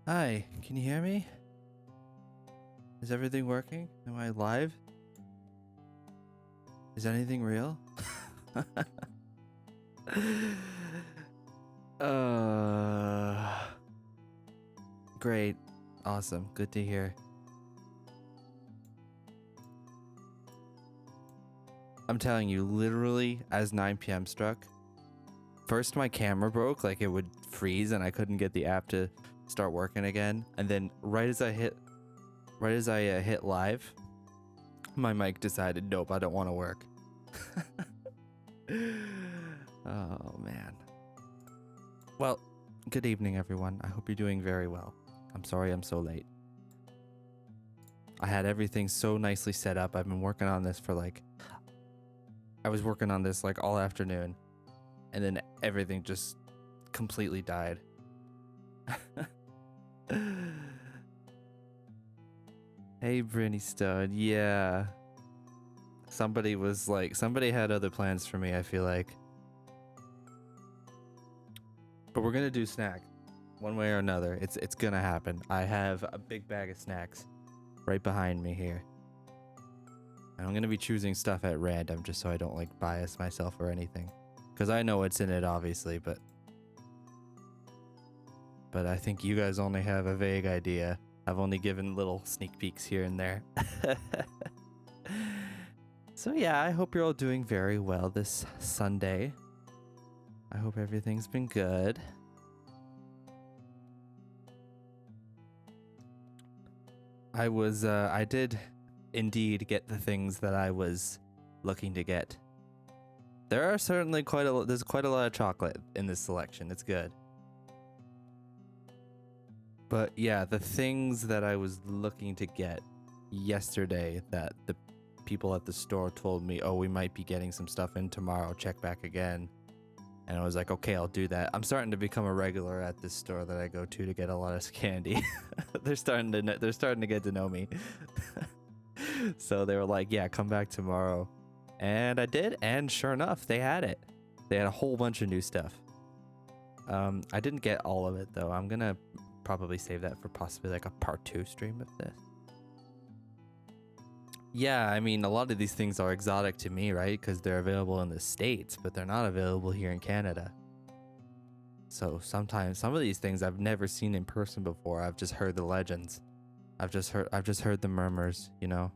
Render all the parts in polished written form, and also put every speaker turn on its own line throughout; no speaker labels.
Hi, can you hear me? Is everything working? Am I live? Is anything real? uh, Great. Awesome. Good to hear. I'm telling you, literally, as 9 p.m. struck, first my camera broke, like it would freeze and I couldn't get the app to start working again. And then right as I hit live, my mic decided, nope, I don't want to work. Oh man. Well, good evening everyone. I hope you're doing very well. I'm sorry I'm so late. I had everything so nicely set up. I've been working on this for I was working on this like all afternoon, and then everything just completely died. Hey Brinny Stud, yeah. Somebody had other plans for me, I feel like. But we're gonna do snack, one way or another. It's gonna happen. I have a big bag of snacks right behind me here. And I'm gonna be choosing stuff at random just so I don't like bias myself or anything. Because I know what's in it, obviously, but I think you guys only have a vague idea. I've only given little sneak peeks here and there. So yeah, I hope you're all doing very well this Sunday. I hope everything's been good. I did indeed get the things that I was looking to get. There are certainly there's quite a lot of chocolate in this selection. It's good. But yeah, the things that I was looking to get yesterday that the people at the store told me, oh, we might be getting some stuff in tomorrow, check back again. And I was like, okay, I'll do that. I'm starting to become a regular at this store that I go to get a lot of candy. They're starting to get to know me. So they were like, yeah, come back tomorrow. And I did, and sure enough, they had it. They had a whole bunch of new stuff. I didn't get all of it though. I'm gonna probably save that for possibly like a part 2 stream of this. Yeah, I mean, a lot of these things are exotic to me, right? Because they're available in the States, but they're not available here in Canada. So sometimes some of these things I've never seen in person before. I've just heard the legends. I've just heard the murmurs, you know.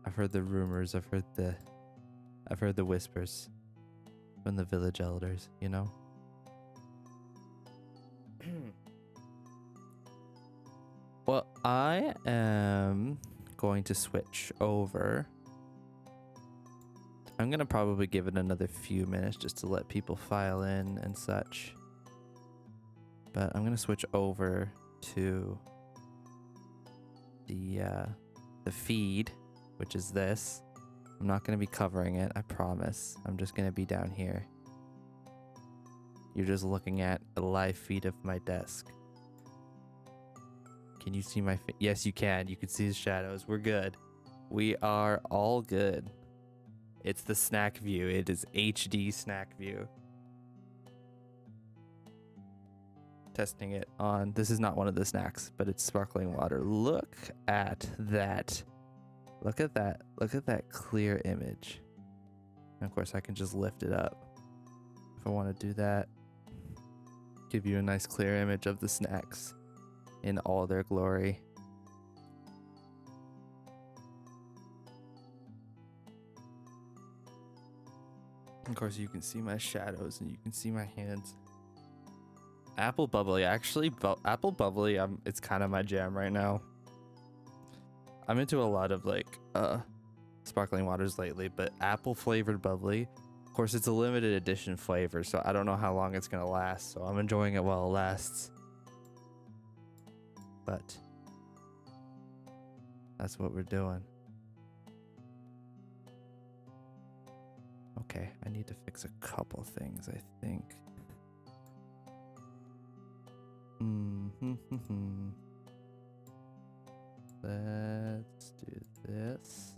I've heard the rumors, I've heard the whispers from the village elders, you know. Well, I am going to switch over. I'm going to probably give it another few minutes just to let people file in and such. But I'm going to switch over to the feed, which is this. I'm not going to be covering it, I promise. I'm just going to be down here. You're just looking at a live feed of my desk. Can you see my face? Yes, you can. You can see the shadows. We're good. We are all good. It's the snack view. It is HD snack view. Testing it on. This is not one of the snacks, but it's sparkling water. Look at that. Look at that. Look at that clear image. And of course, I can just lift it up if I want to do that. Give you a nice clear image of the snacks in all their glory. Of course, you can see my shadows and you can see my hands. Apple bubbly, actually, apple bubbly. It's kind of my jam right now. I'm into a lot of sparkling waters lately, but apple flavored bubbly. Of course, it's a limited edition flavor, so I don't know how long it's gonna last. So I'm enjoying it while it lasts. But that's what we're doing. Okay, I need to fix a couple things, I think. Let's do this.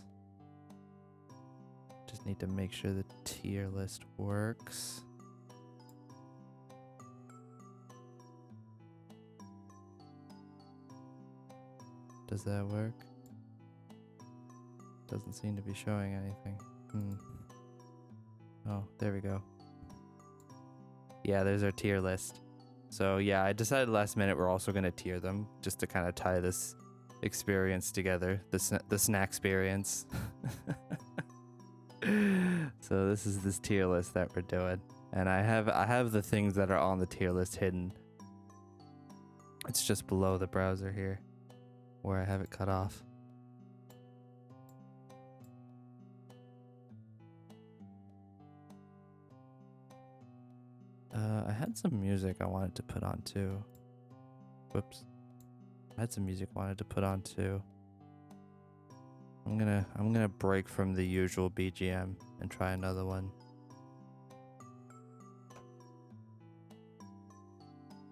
Just need to make sure the tier list works. Does that work? Doesn't seem to be showing anything. Oh, there we go. Yeah, there's our tier list. So yeah, I decided last minute we're also gonna tier them just to kind of tie this experience together, the snack experience. So this is this tier list that we're doing, and I have the things that are on the tier list hidden. It's just below the browser here, where I have it cut off. I had some music I wanted to put on too. Whoops. I had some music I wanted to put on too. I'm gonna break from the usual BGM and try another one.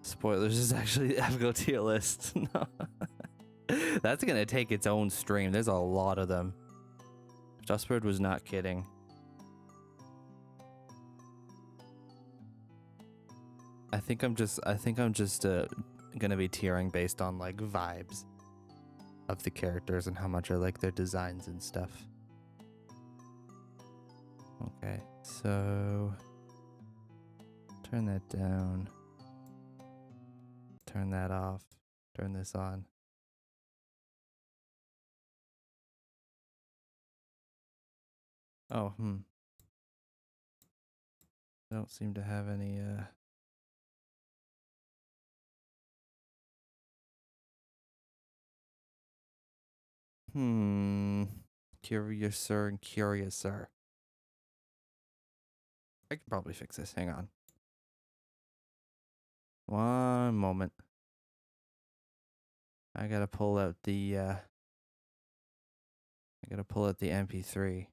Spoilers is actually the Avgo tier list. No. That's gonna take its own stream. There's a lot of them. Justbird was not kidding. I think I'm just gonna be tiering based on like vibes of the characters and how much I like their designs and stuff. Okay, so turn that down. Turn that off. Turn this on. Oh, I don't seem to have any Curiouser and Curiouser. I could probably fix this. Hang on. One moment. I gotta pull out the MP3.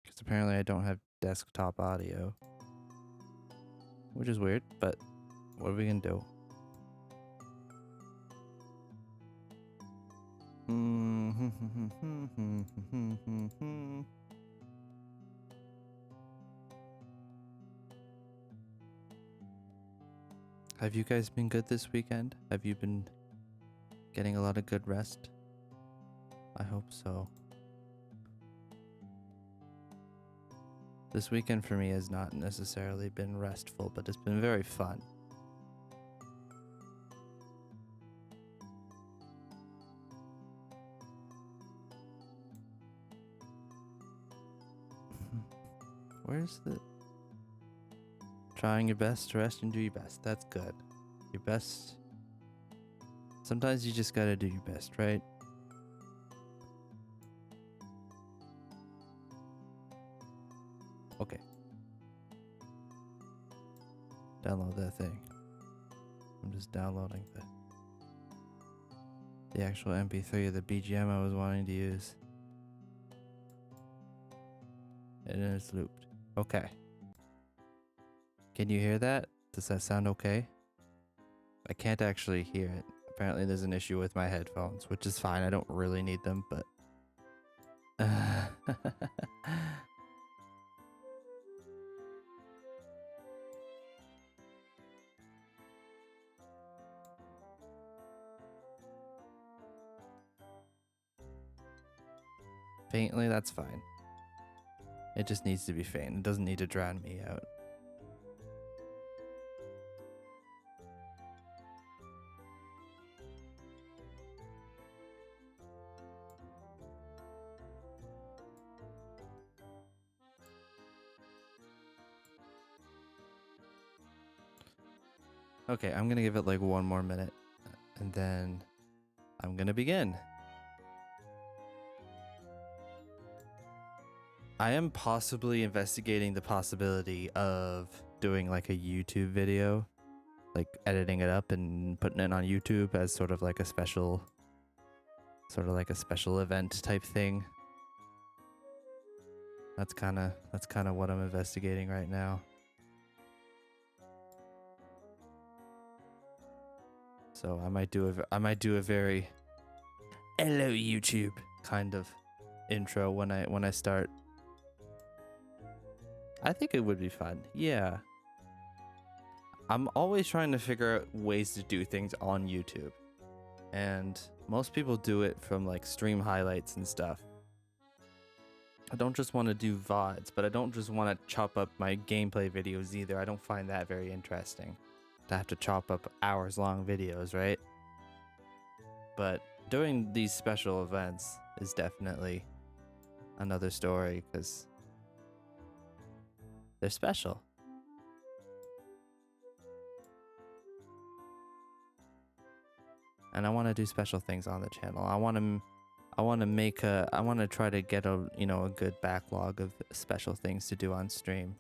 Because apparently I don't have desktop audio. Which is weird, but what are we gonna do? Have you guys been good this weekend? Have you been getting a lot of good rest? I hope so. This weekend for me has not necessarily been restful, but it's been very fun. Where's the... Trying your best to rest and do your best. That's good. Your best... Sometimes you just gotta do your best, right? Okay. Download that thing. I'm just downloading the actual MP3 of the BGM I was wanting to use. And then it's looped. Okay. Can you hear that? Does that sound okay? I can't actually hear it. Apparently there's an issue with my headphones, which is fine. I don't really need them, but... Faintly, that's fine. It just needs to be faint. It doesn't need to drown me out. Okay, I'm gonna give it like one more minute, and then I'm gonna begin. I am possibly investigating the possibility of doing like a YouTube video, like editing it up and putting it on YouTube as sort of like a special event type thing. That's kind of what I'm investigating right now. So I might do a very hello YouTube kind of intro when I start. I think it would be fun. Yeah. I'm always trying to figure out ways to do things on YouTube. And most people do it from like stream highlights and stuff. I don't just want to do VODs, but I don't just want to chop up my gameplay videos either. I don't find that very interesting to have to chop up hours-long videos, right? But doing these special events is definitely another story because they're special. And I want to do special things on the channel. I want to try to get a good backlog of special things to do on stream.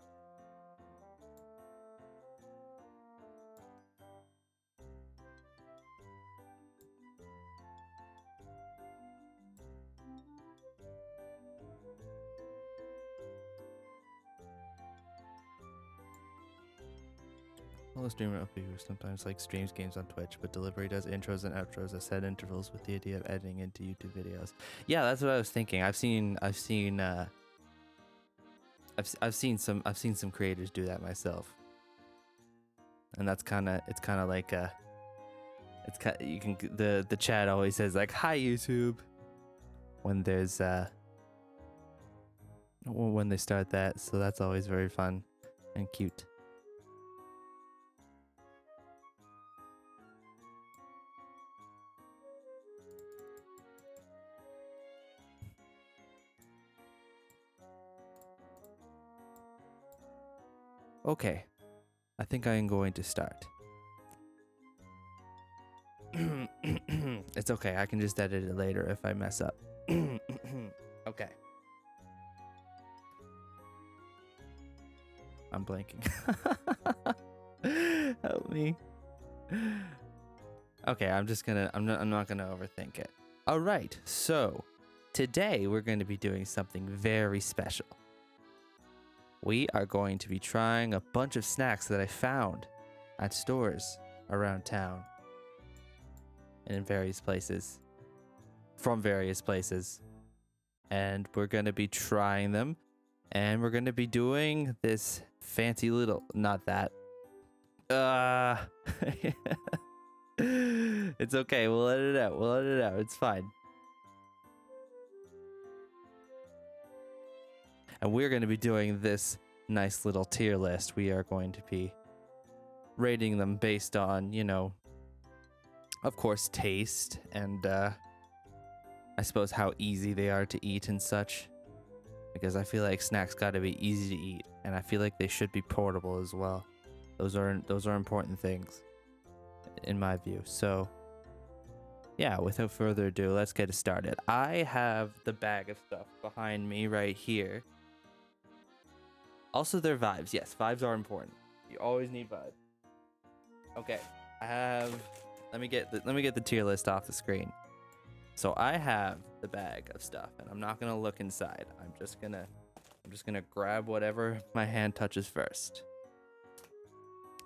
Well, the streamer up here sometimes like streams games on Twitch, but Delivery does intros and outros at set intervals with the idea of editing into YouTube videos. Yeah, that's what I was thinking. I've seen some creators do that myself, and it's kind of like the chat always says like hi YouTube when there's when they start that, so that's always very fun and cute. Okay, I think I am going to start. It's okay, I can just edit it later if I mess up. Okay. I'm blanking. Help me. Okay, I'm not gonna overthink it. All right, so today we're going to be doing something very special. We are going to be trying a bunch of snacks that I found at stores around town and in various places, from various places. And we're going to be trying them, and we're going to be doing this fancy little, not that. It's okay. We'll edit it out. It's fine. And we're going to be doing this nice little tier list. We are going to be rating them based on, of course, taste and I suppose how easy they are to eat and such. Because I feel like snacks got to be easy to eat, and I feel like they should be portable as well. Those are important things in my view. So yeah, without further ado, let's get it started. I have the bag of stuff behind me right here. Also, their vibes. Yes, vibes are important. You always need vibes. Okay, I have. Let me get the tier list off the screen. So I have the bag of stuff, and I'm not gonna look inside. I'm just gonna grab whatever my hand touches first.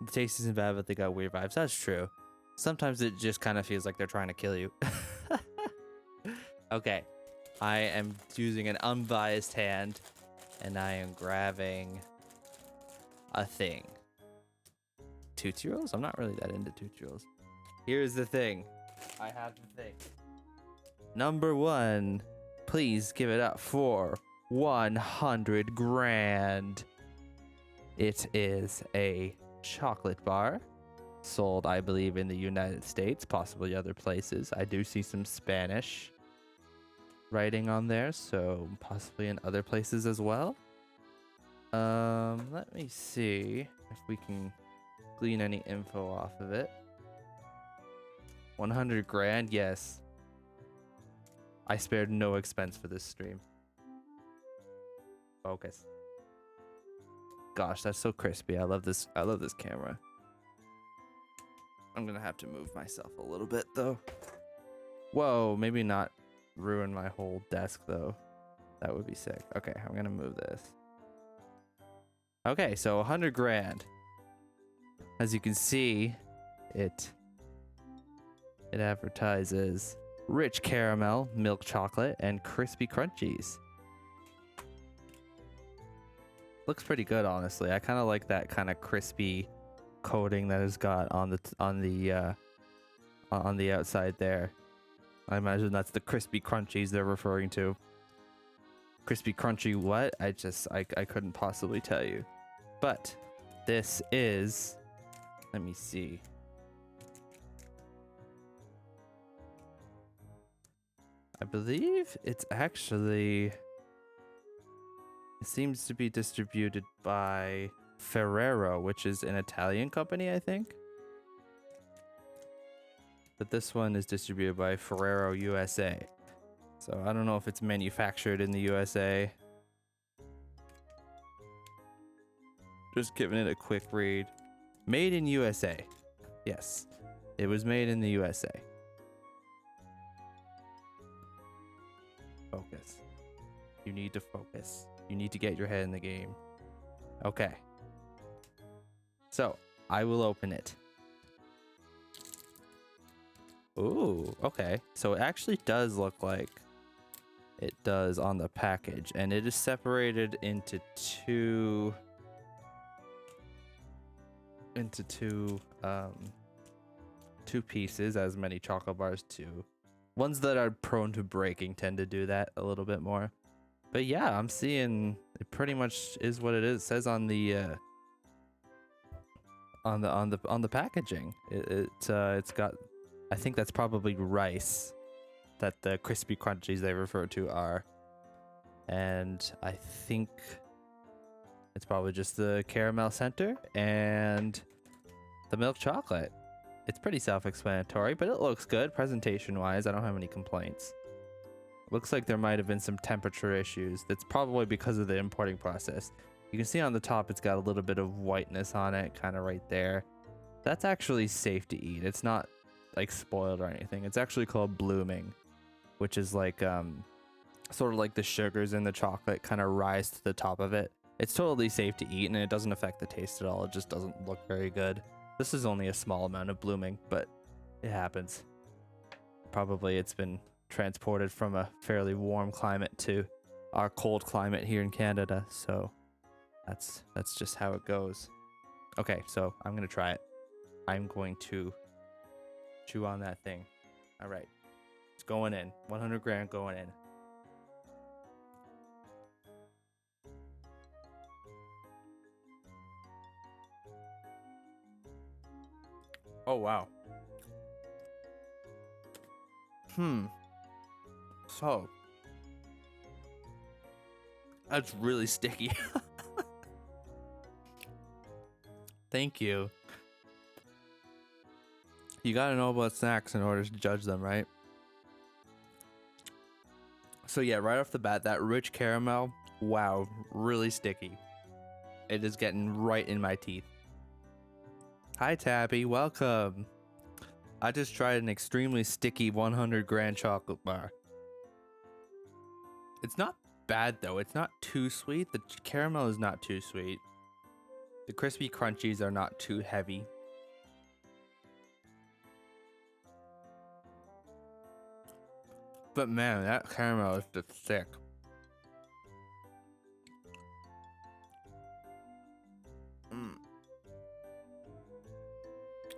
The taste isn't bad, but they got weird vibes. That's true. Sometimes it just kind of feels like they're trying to kill you. Okay, I am using an unbiased hand. And I am grabbing a thing. Tootsie Rolls? I'm not really that into Tootsie Rolls. Here's the thing. I have the thing. Number 1. Please give it up for 100 grand. It is a chocolate bar. Sold, I believe, in the United States, possibly other places. I do see some Spanish writing on there, so possibly in other places as well. Let me see if we can glean any info off of it. 100 grand, yes. I spared no expense for this stream. Focus. Gosh, that's so crispy. I love this camera. I'm gonna have to move myself a little bit though. Whoa, maybe not ruin my whole desk though. That would be sick. Okay, I'm gonna move this. Okay, so 100 grand. As you can see, it advertises rich caramel, milk chocolate, and crispy crunchies. Looks pretty good, honestly. I kind of like that kind of crispy coating that it's got on the outside there. I imagine that's the crispy crunchies they're referring to. Crispy crunchy what? I couldn't possibly tell you. But this is, let me see. I believe it's actually, it seems to be distributed by Ferrero, which is an Italian company, I think. But this one is distributed by Ferrero USA. So I don't know if it's manufactured in the USA. Just giving it a quick read. Made in USA. Yes, it was made in the USA. Focus. You need to focus. You need to get your head in the game. Okay. So I will open it. Ooh, okay. So it actually does look like it does on the package, and it is separated into two pieces, as many chocolate bars do. Ones that are prone to breaking tend to do that a little bit more. But yeah, I'm seeing it pretty much is what it is. It says on the packaging. It's got, I think that's probably rice that the crispy crunchies they refer to are. And I think it's probably just the caramel center and the milk chocolate. It's pretty self-explanatory, but it looks good presentation-wise. I don't have any complaints. Looks like there might have been some temperature issues. That's probably because of the importing process. You can see on the top it's got a little bit of whiteness on it, kind of right there. That's actually safe to eat. It's not like spoiled or anything. It's actually called blooming, which is like sort of like the sugars in the chocolate kind of rise to the top of it. It's totally safe to eat, and it doesn't affect the taste at all. It just doesn't look very good. This is only a small amount of blooming, but it happens. Probably it's been transported from a fairly warm climate to our cold climate here in Canada, so that's just how it goes. Okay, so I'm gonna try it. I'm going to chew on that thing. All right, it's going in. 100 gram going in. Oh wow. So that's really sticky. Thank you. You gotta know about snacks in order to judge them, right? So yeah, right off the bat, that rich caramel, wow, really sticky. It is getting right in my teeth. Hi Tabby, welcome. I just tried an extremely sticky 100 gram chocolate bar. It's not bad though. It's not too sweet. The caramel is not too sweet. The crispy crunchies are not too heavy. But man, that caramel is just thick.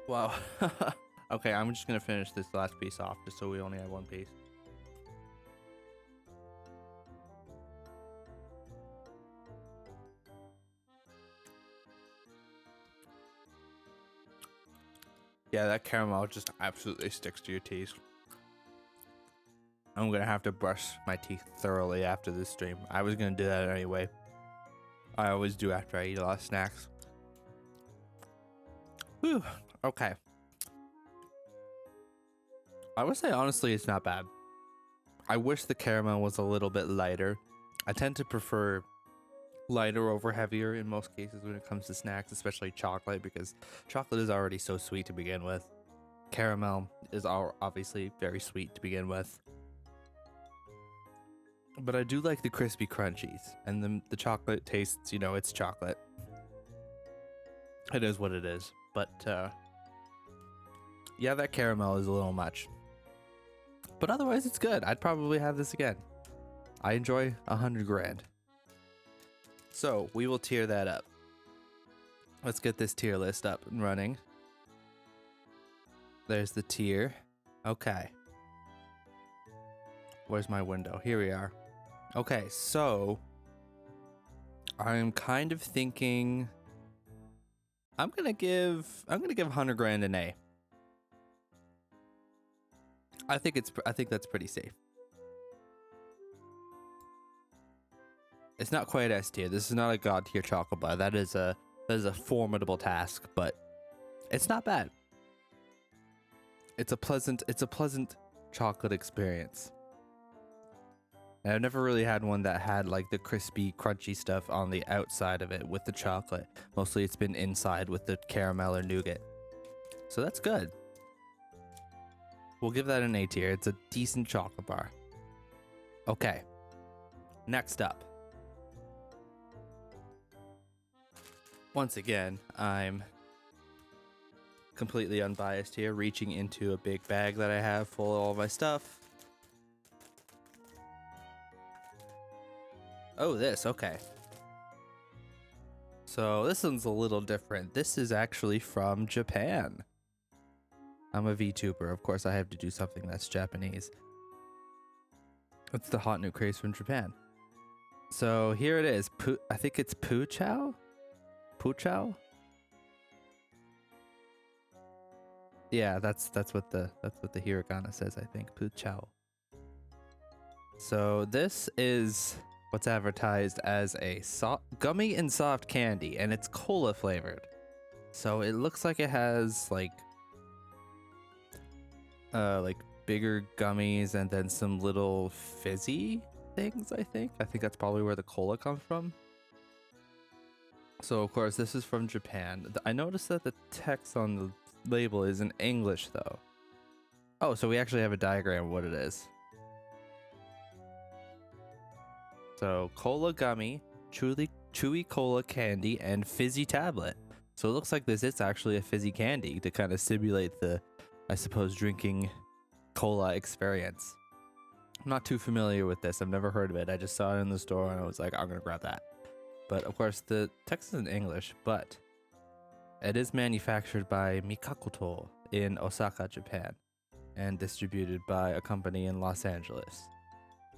Wow. Okay, I'm just gonna finish this last piece off just so we only have one piece. Yeah, that caramel just absolutely sticks to your teeth. I'm gonna have to brush my teeth thoroughly after this stream. I was gonna do that anyway. I always do after I eat a lot of snacks. Whew. Okay. I would say honestly it's not bad. I wish the caramel was a little bit lighter. I tend to prefer lighter over heavier in most cases when it comes to snacks, especially chocolate, because chocolate is already so sweet to begin with. Caramel is obviously very sweet to begin with. But I do like the crispy crunchies, and the chocolate tastes, you know, it's chocolate. It is what it is. But yeah, that caramel is a little much. But otherwise it's good. I'd probably have this again. I enjoy 100 grand. So we will tear that up. Let's get this tier list up and running. There's the tier. Okay. Where's my window? Here we are. Okay, so I'm kind of thinking I'm gonna give 100 grand an A. I think that's pretty safe. It's not quite S tier. This is not a god tier chocolate bar. That is a formidable task, but it's not bad. It's a pleasant chocolate experience. And I've never really had one that had like the crispy, crunchy stuff on the outside of it with the chocolate. Mostly it's been inside with the caramel or nougat. So that's good. We'll give that an A tier. It's a decent chocolate bar. Okay. Next up. Once again, I'm completely unbiased here, reaching into a big bag that I have full of all my stuff. Oh, this, okay. So this one's a little different. This is actually from Japan. I'm a VTuber, of course I have to do something that's Japanese. It's the hot new craze from Japan. So here it is. I think it's Puchao? Puchao? Yeah, that's what the hiragana says, I think. Puchao. So this is what's advertised as a gummy and soft candy, and it's cola flavored. So it looks like it has like bigger gummies and then some little fizzy things, I think. I think that's probably where the cola comes from. So of course this is from Japan. I noticed that the text on the label is in English though. Oh, so we actually have a diagram of what it is. So cola gummy, chewy cola candy, and fizzy tablet. So it looks like this is actually a fizzy candy to kind of simulate the, I suppose, drinking cola experience. I'm not too familiar with this. I've never heard of it. I just saw it in the store and I was like, I'm gonna grab that. But of course the text is in English, but it is manufactured by Mikakoto in Osaka, Japan, and distributed by a company in Los Angeles.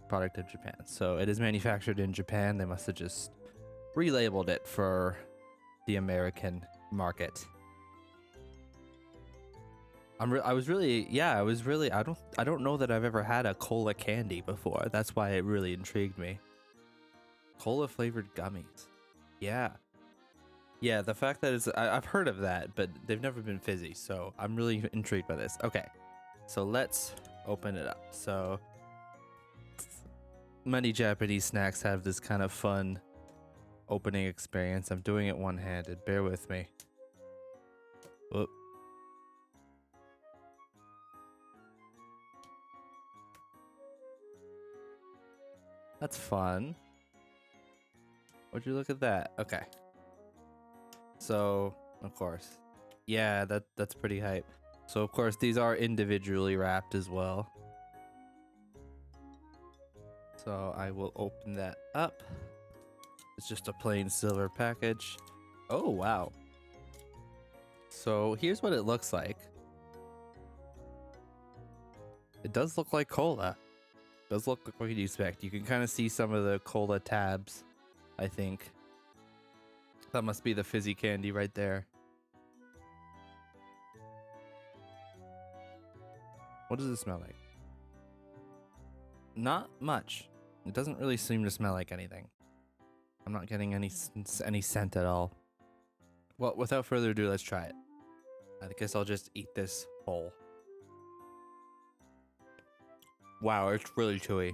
Product of Japan. So it is manufactured in Japan. They must have just relabeled it for the American market. I don't know that I've ever had a cola candy before. That's why it really intrigued me. Cola flavored gummies. Yeah. Yeah, the fact that I've heard of that, but they've never been fizzy, so I'm really intrigued by this. Okay, so let's open it up. So many Japanese snacks have this kind of fun opening experience. I'm doing it one-handed. Bear with me. Whoop. That's fun. Would you look at that? Okay. So, of course. Yeah, that's pretty hype. So, of course, these are individually wrapped as well. So, I will open that up. It's just a plain silver package. Oh, wow. So, here's what it looks like. It does look like cola. It does look like what you'd expect. You can kind of see some of the cola tabs, I think. That must be the fizzy candy right there. What does it smell like? Not much. It doesn't really seem to smell like anything. I'm not getting any scent at all. Well, without further ado, let's try it. I guess I'll just eat this whole. Wow, it's really chewy.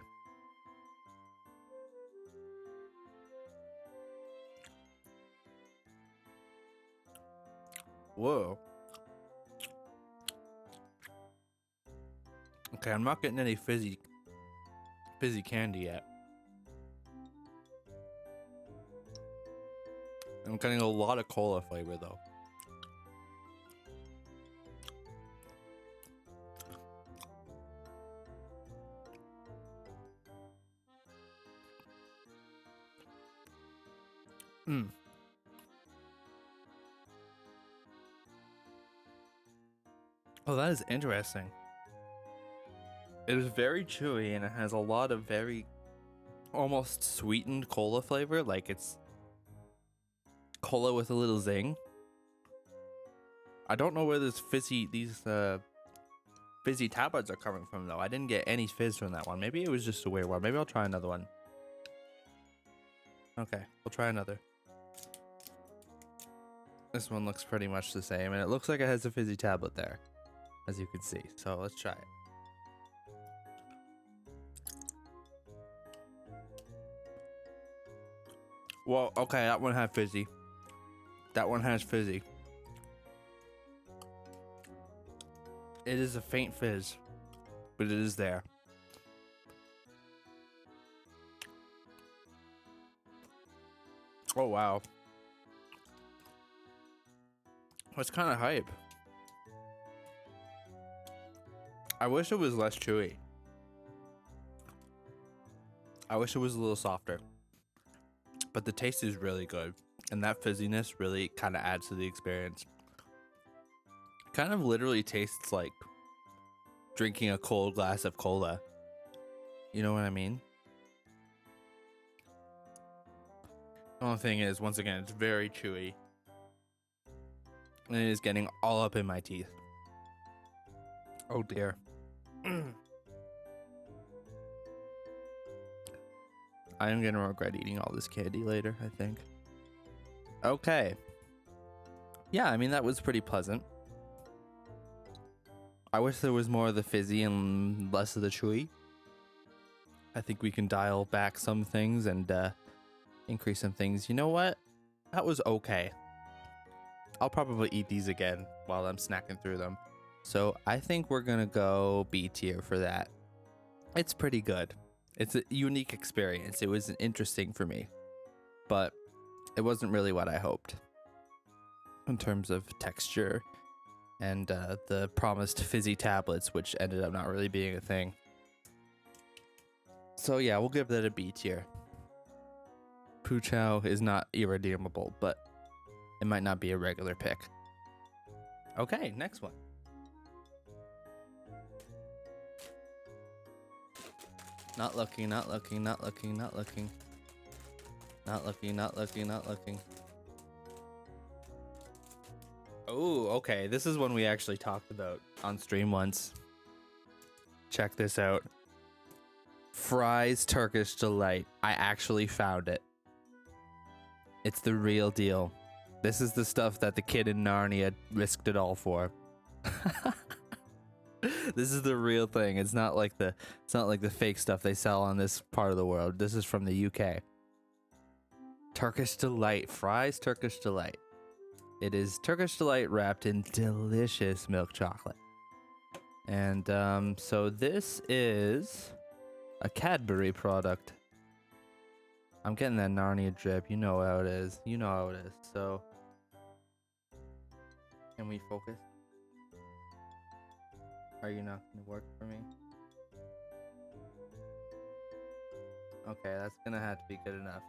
Whoa. Okay, I'm not getting any fizzy candy yet. I'm getting a lot of cola flavor though. Oh, that is interesting. It is very chewy and it has a lot of very almost sweetened cola flavor. Like it's cola with a little zing. I don't know where these fizzy tablets are coming from though. I didn't get any fizz from that one. Maybe it was just a weird one. Maybe I'll try another one. Okay, we'll try another. This one looks pretty much the same, and it looks like it has a fizzy tablet there, as you can see. So let's try it. Well, okay, that one had fizzy. That one has fizzy. It is a faint fizz, but it is there. Oh, wow. That's kind of hype. I wish it was less chewy. I wish it was a little softer. But the taste is really good. And that fizziness really kind of adds to the experience. Kind of literally tastes like drinking a cold glass of cola. You know what I mean? The only thing is, once again, it's very chewy. And it is getting all up in my teeth. Oh dear. I am gonna regret eating all this candy later, I think. Okay. Yeah, I mean, that was pretty pleasant. I wish there was more of the fizzy and less of the chewy. I think we can dial back some things and increase some things. You know what? That was okay. I'll probably eat these again while I'm snacking through them. So I think we're gonna go B tier for that. It's pretty good. It's a unique experience. It was interesting for me, but it wasn't really what I hoped in terms of texture and the promised fizzy tablets, which ended up not really being a thing. So yeah, we'll give that a B tier. Poo Chow is not irredeemable, but it might not be a regular pick. Okay, next one. Not looking, not looking, not looking, not looking. Not looking, not looking, not looking. Oh, okay. This is one we actually talked about on stream once. Check this out. Fry's Turkish Delight. I actually found it. It's the real deal. This is the stuff that the kid in Narnia risked it all for. This is the real thing. It's not like the fake stuff they sell on this part of the world. This is from the UK. Turkish Delight. Fry's Turkish Delight. It is Turkish Delight wrapped in delicious milk chocolate. And so this is a Cadbury product. I'm getting that Narnia drip. You know how it is. You know how it is. So can we focus? Are you not going to work for me? Okay, that's going to have to be good enough.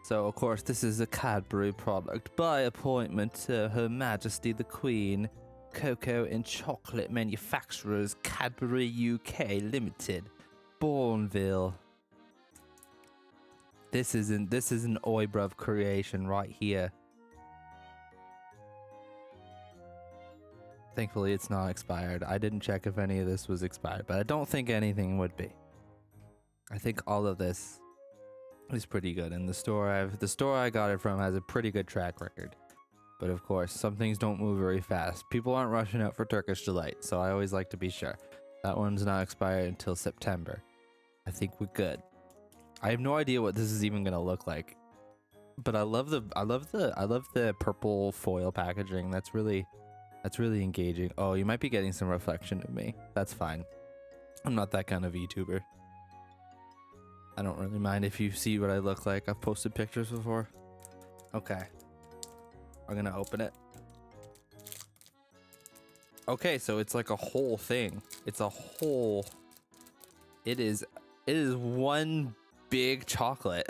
So, of course, this is a Cadbury product by appointment to Her Majesty the Queen, Cocoa and Chocolate Manufacturers, Cadbury UK Limited, Bourneville. This is an Oibruv creation right here. Thankfully, it's not expired. I didn't check if any of this was expired, but I don't think anything would be. I think all of this is pretty good, and the store I got it from has a pretty good track record. But of course, some things don't move very fast. People aren't rushing out for Turkish Delight, so I always like to be sure. That one's not expired until September. I think we're good. I have no idea what this is even gonna look like, but I love the purple foil packaging. That's really engaging. Oh, you might be getting some reflection of me. That's fine. I'm not that kind of VTuber. I don't really mind if you see what I look like. I've posted pictures before. Okay. I'm gonna open it. Okay, so it's like a whole thing. It's a whole... It is one big chocolate.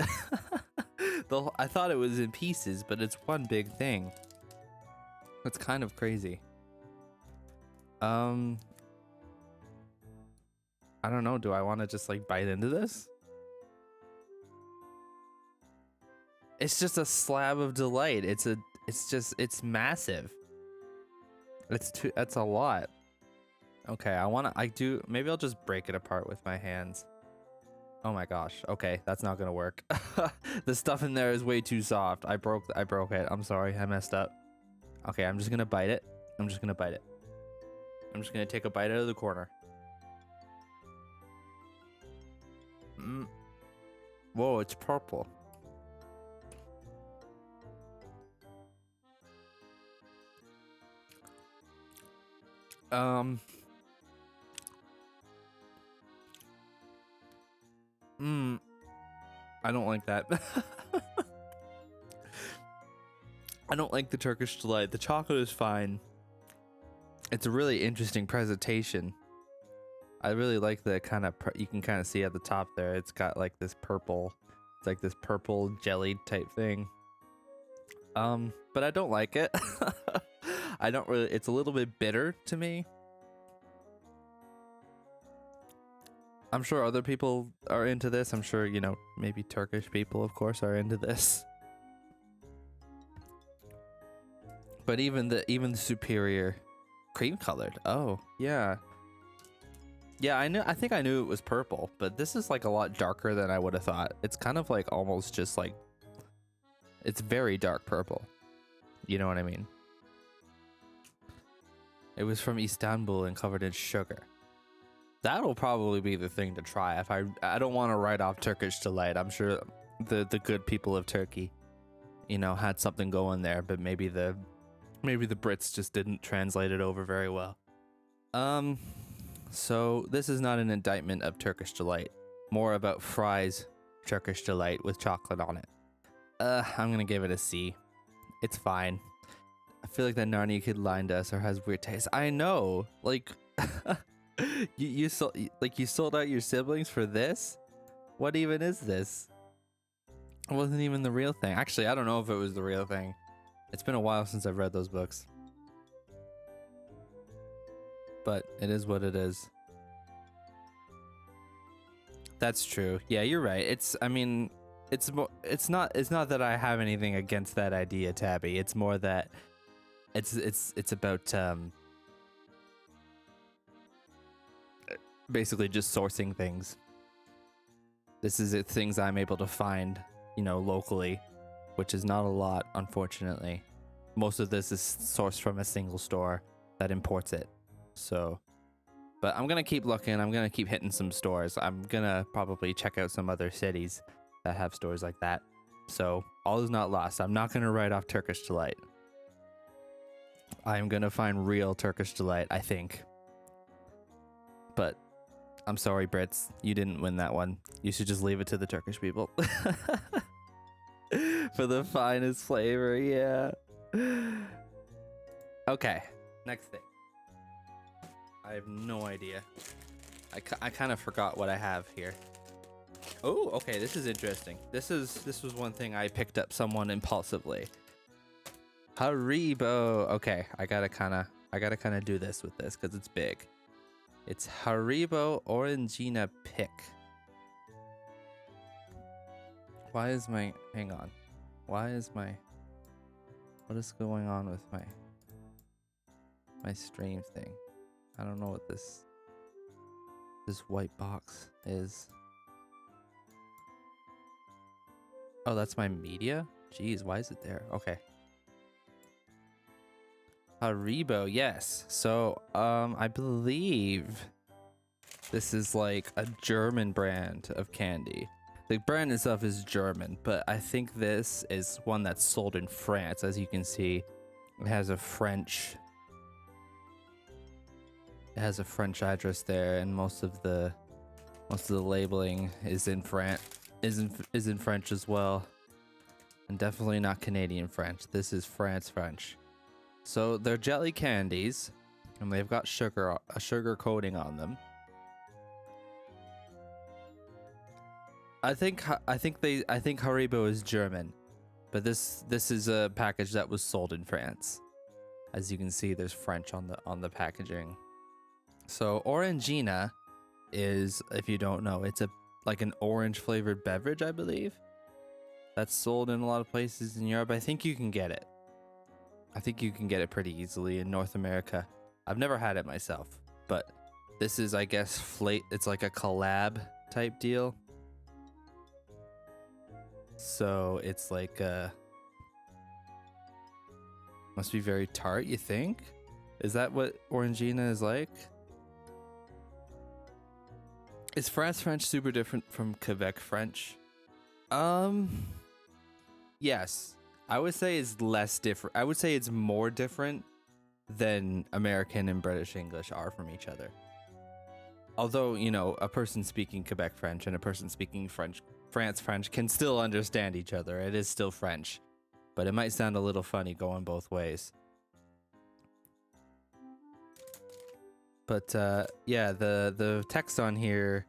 I thought it was in pieces, but it's one big thing. That's kind of crazy. Um, I don't know. Do I want to just like bite into this? It's just a slab of delight. It's massive. That's a lot. Okay, maybe I'll just break it apart with my hands. Oh my gosh. Okay, that's not gonna work. The stuff in there is way too soft. I broke it. I'm sorry, I messed up. Okay, I'm just gonna bite it. I'm just gonna take a bite out of the corner. Whoa, it's purple. I don't like that. I don't like the Turkish delight. The chocolate is fine. It's a really interesting presentation. I really like the kind of you can kind of see at the top there. It's got like this purple, it's like this purple jelly type thing. But I don't like it. I don't really. It's a little bit bitter to me. I'm sure other people are into this. I'm sure, you know, maybe Turkish people, of course, are into this. But even the superior cream colored. Oh, yeah. Yeah, I think I knew it was purple, but this is like a lot darker than I would have thought. It's kind of like almost just like, it's very dark purple. You know what I mean? It was from Istanbul and covered in sugar. That'll probably be the thing to try. If I don't want to write off Turkish delight. I'm sure the good people of Turkey, you know, had something going there, but maybe the Brits just didn't translate it over very well. So this is not an indictment of Turkish delight, more about Fry's Turkish delight with chocolate on it. I'm gonna give it a C. It's fine. I feel like that Narnia kid lying to us or has weird taste. I know, like. You sold out your siblings for this? What even is this? It wasn't even the real thing. Actually, I don't know if it was the real thing. It's been a while since I've read those books. But it is what it is. That's true. Yeah, you're right. It's not that I have anything against that idea, Tabby. It's more that it's about basically just sourcing things. This is things I'm able to find, you know, locally, which is not a lot, unfortunately. Most of this is sourced from a single store that imports it. So, but I'm gonna keep looking. I'm gonna keep hitting some stores. I'm gonna probably check out some other cities that have stores like that. So all is not lost. I'm not gonna write off Turkish delight. I'm gonna find real Turkish delight, I think. But I'm sorry, Brits. You didn't win that one. You should just leave it to the Turkish people. For the finest flavor, yeah. Okay, next thing. I have no idea. I kind of forgot what I have here. Oh, okay, this is interesting. This was one thing I picked up someone impulsively. Haribo. Okay, I gotta kind of do this with this because it's big. It's Haribo Orangina Pick. Hang on. What is going on with my stream thing? I don't know what this white box is. Oh, that's my media? Jeez, why is it there? Okay. Haribo, yes. So, I believe this is like a German brand of candy. The brand itself is German, but I think this is one that's sold in France. As you can see, it has a French address there, and most of the labeling is in French, is in French as well, and definitely not Canadian French. This is France French. So they're jelly candies, and they've got a sugar coating on them. I think Haribo is German, but this is a package that was sold in France. As you can see, there's French on the packaging. So Orangina is, if you don't know, it's like an orange flavored beverage, I believe. That's sold in a lot of places in Europe. I think you can get it. I think you can get it pretty easily in North America. I've never had it myself, but this is, I guess, it's like a collab type deal. So it's like must be very tart, you think? Is that what Orangina is like? Is France French super different from Quebec French? Yes. I would say it's less different. I would say it's more different than American and British English are from each other. Although, you know, a person speaking Quebec French and a person speaking France French can still understand each other. It is still French, but it might sound a little funny going both ways. But yeah, the text on here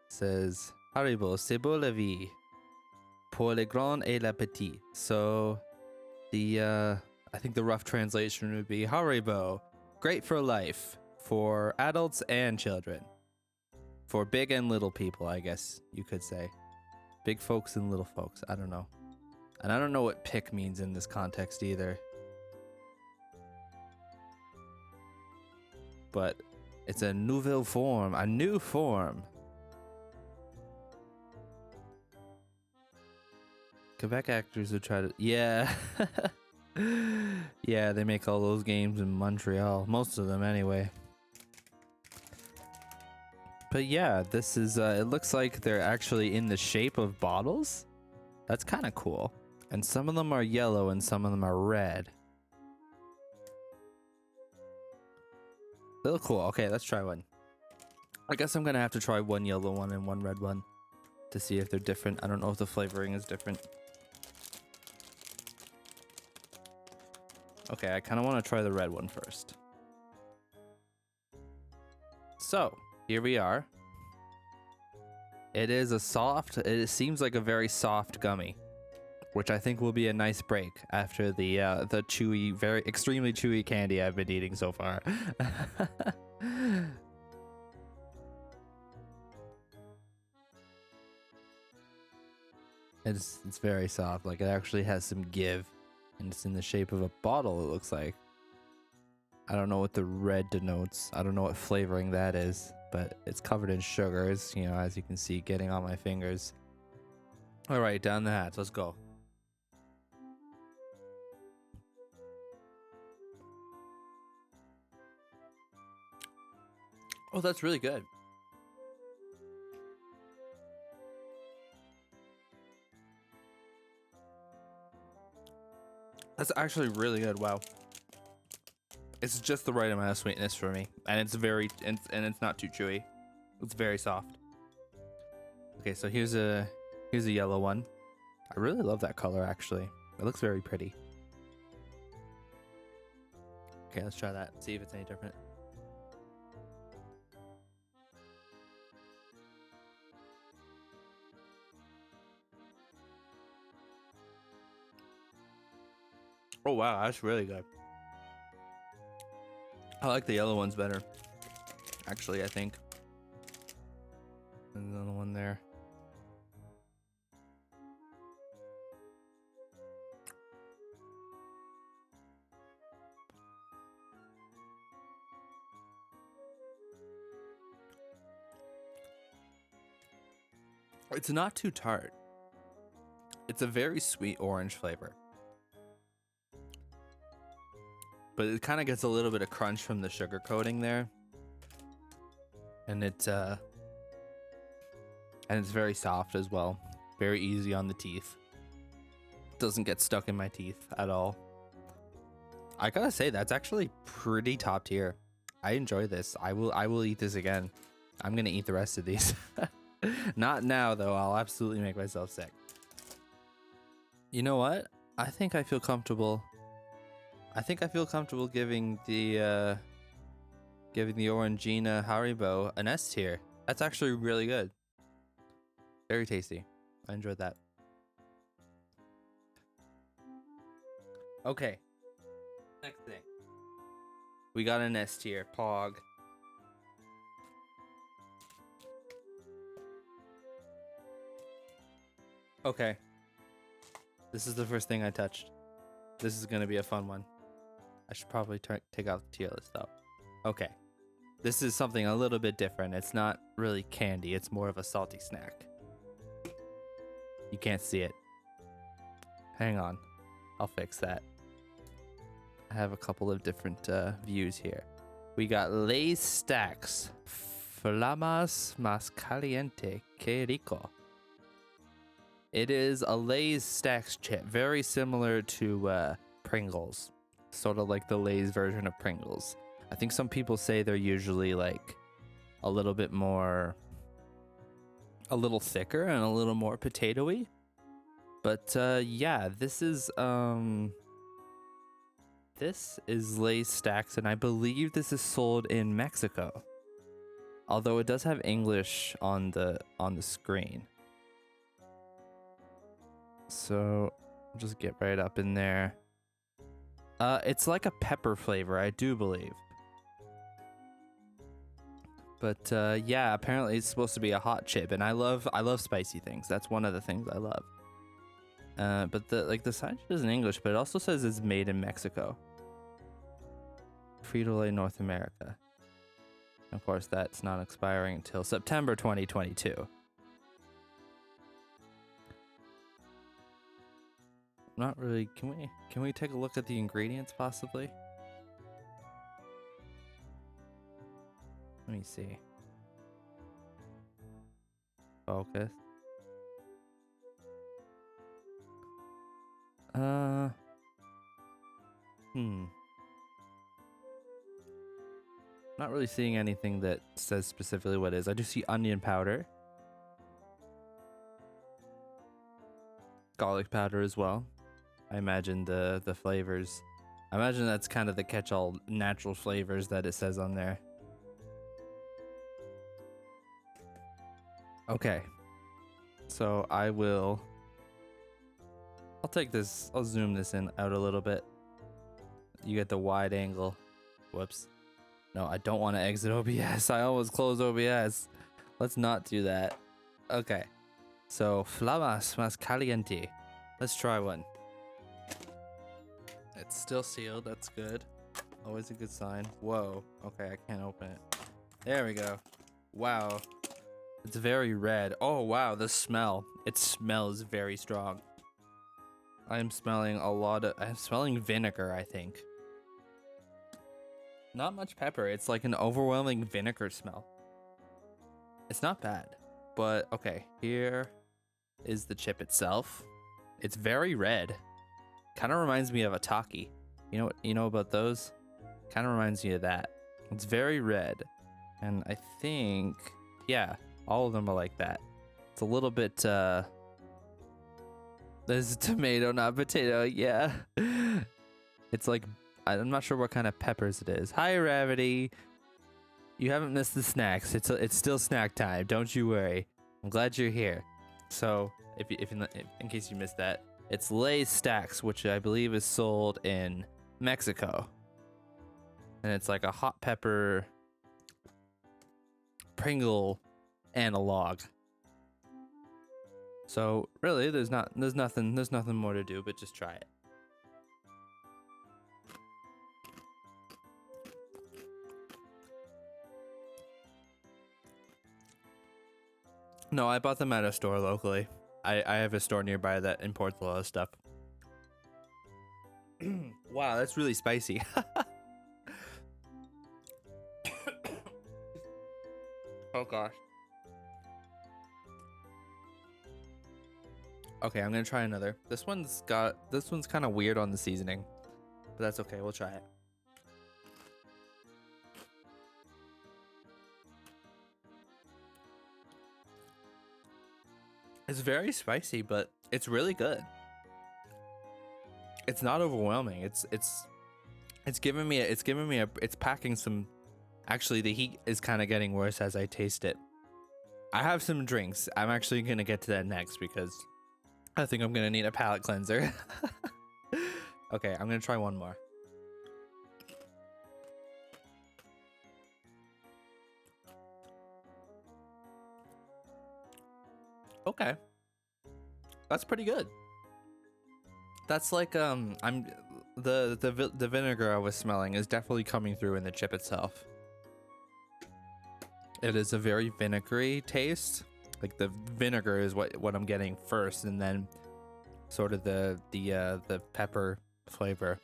says Haribo, c'est beau la vie pour les grands et les petits. So the I think the rough translation would be Haribo, great for life for adults and children. For big and little people, I guess you could say. Big folks and little folks. I don't know. And I don't know what pick means in this context either. But it's a nouvelle form, a new form. Quebec actors would try to... Yeah. Yeah, they make all those games in Montreal. Most of them anyway. But yeah, this is, it looks like they're actually in the shape of bottles. That's kind of cool. And some of them are yellow and some of them are red. They look cool. Okay, let's try one. I guess I'm going to have to try one yellow one and one red one to see if they're different. I don't know if the flavoring is different. Okay, I kind of want to try the red one first. So, here we are. It is a soft, it seems like a very soft gummy, which I think will be a nice break after the chewy, very extremely chewy candy I've been eating so far. It's very soft, like it actually has some give, and it's in the shape of a bottle, it looks like. I don't know what the red denotes. I don't know what flavoring that is, but it's covered in sugars, you know, as you can see, getting on my fingers. All right, down the hatch. Let's go. Oh, that's really good. That's actually really good. Wow. It's just the right amount of sweetness for me, and it's it's not too chewy. It's very soft. Okay, so here's a yellow one. I really love that color actually. It looks very pretty. Okay, let's try that. See if it's any different. Oh wow, that's really good. I like the yellow ones better. Actually, I think. There's another one there. It's not too tart. It's a very sweet orange flavor. But it kind of gets a little bit of crunch from the sugar coating there. And it's very soft as well. Very easy on the teeth. Doesn't get stuck in my teeth at all. I gotta say, that's actually pretty top tier. I enjoy this. I will eat this again. I'm gonna eat the rest of these. Not now though, I'll absolutely make myself sick. You know what? I think I feel comfortable giving the Orangina Haribo an S tier. That's actually really good. Very tasty. I enjoyed that. Okay. Next thing. We got an S tier, Pog. Okay. This is the first thing I touched. This is gonna be a fun one. I should probably take out the tier list though. Okay. This is something a little bit different. It's not really candy. It's more of a salty snack. You can't see it. Hang on. I'll fix that. I have a couple of different views here. We got Lay's Stacks. Flamas más caliente que rico. It is a Lay's Stacks chip, very similar to Pringles, sort of like the Lay's version of Pringles. I think some people say they're usually like a little bit more, a little thicker and a little more potatoey. But yeah, this is Lay's Stacks, and I believe this is sold in Mexico. Although it does have English on the screen. So I'll just get right up in there. It's like a pepper flavor, I do believe. But yeah, apparently it's supposed to be a hot chip, and I love spicy things. That's one of the things I love. But the sign is in English, but it also says it's made in Mexico. Frito-Lay North America. Of course, that's not expiring until September 2022. Not really. Can we take a look at the ingredients possibly? Let me see. Focus. Not really seeing anything that says specifically what it is. I do see onion powder. Garlic powder as well. I imagine the flavors. I imagine that's kind of the catch-all natural flavors that it says on there. Okay. So I'll take this, I'll zoom this in out a little bit. You get the wide angle. Whoops. No, I don't want to exit OBS. I almost closed OBS. Let's not do that. Okay. So, Flamas más caliente. Let's try one. It's still sealed. That's good. Always a good sign. Whoa. Okay, I can't open it. There we go. Wow. It's very red. Oh, wow. The smell. It smells very strong. I'm smelling I'm smelling vinegar, I think. Not much pepper. It's like an overwhelming vinegar smell. It's not bad. But, okay. Here is the chip itself. It's very red. Kind of reminds me of a Taki. You know about those? Kind of reminds me of that. It's very red. And I think, yeah, all of them are like that. It's a little bit, there's tomato, not potato, yeah. It's like, I'm not sure what kind of peppers it is. Hi, Ravity. You haven't missed the snacks. It's still snack time. Don't you worry. I'm glad you're here. So, if in case you missed that, it's Lay's Stacks, which I believe is sold in Mexico. And it's like a hot pepper Pringle analog. So really, there's nothing more to do but just try it. No, I bought them at a store locally. I have a store nearby that imports a lot of stuff. Wow, that's really spicy. Oh gosh. Okay, I'm gonna try another. This one's kind of weird on the seasoning, but that's okay. We'll try it. It's very spicy, but it's really good. It's not overwhelming. It's packing some. Actually, the heat is kind of getting worse as I taste it. I have some drinks. I'm actually gonna get to that next because I think I'm gonna need a palate cleanser. Okay, I'm gonna try one more. Okay. That's pretty good. That's like I'm the vinegar I was smelling is definitely coming through in the chip itself. It is a very vinegary taste. Like the vinegar is what I'm getting first, and then sort of the pepper flavor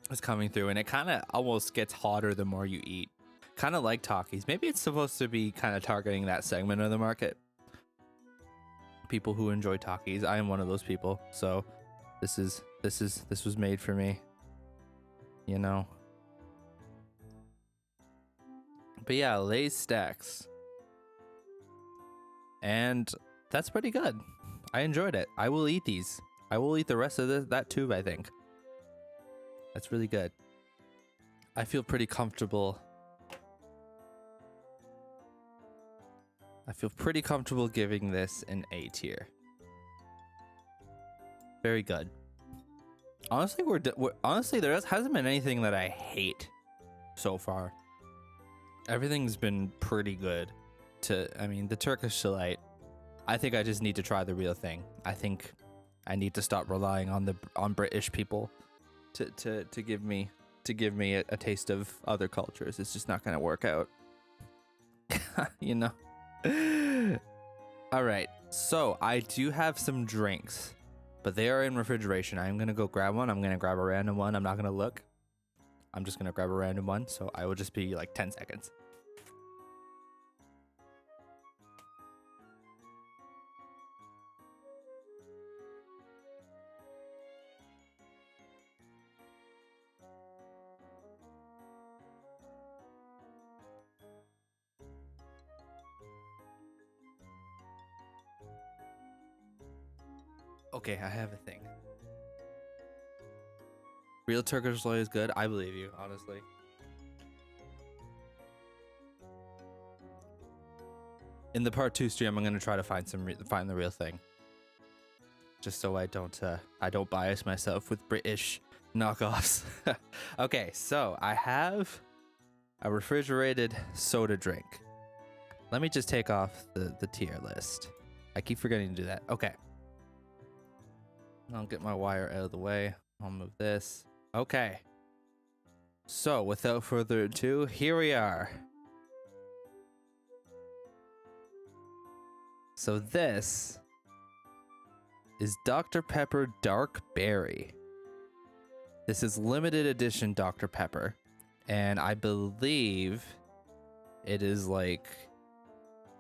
is coming through, and it kind of almost gets hotter the more you eat. Kind of like Takis. Maybe it's supposed to be kind of targeting that segment of the market. People who enjoy Takis. I am one of those people. So this was made for me. You know. But yeah, Lay's stacks. And that's pretty good. I enjoyed it. I will eat these. I will eat the rest of that tube, I think. That's really good. I feel pretty comfortable. I feel pretty comfortable giving this an A tier. Very good. Honestly, honestly there hasn't been anything that I hate so far. Everything's been pretty good. I mean, the Turkish delight. I think I just need to try the real thing. I think I need to stop relying on British people to give me a taste of other cultures. It's just not gonna work out. You know. All right, so I do have some drinks, but they are in refrigeration. I'm gonna go grab one. I'm gonna grab a random one. I'm not gonna look. I'm just gonna grab a random one, so I will just be like 10 seconds. Okay, I have a thing. Real Turkish delight is good. I believe you, honestly. In the part 2 stream, I'm gonna try to find the real thing, just so I don't bias myself with British knockoffs. Okay, so I have a refrigerated soda drink. Let me just take off the tier list. I keep forgetting to do that. Okay. I'll get my wire out of the way. I'll move this. Okay. So without further ado, here we are. So this is Dr. Pepper Dark Berry. This is limited edition Dr. Pepper. And I believe it is like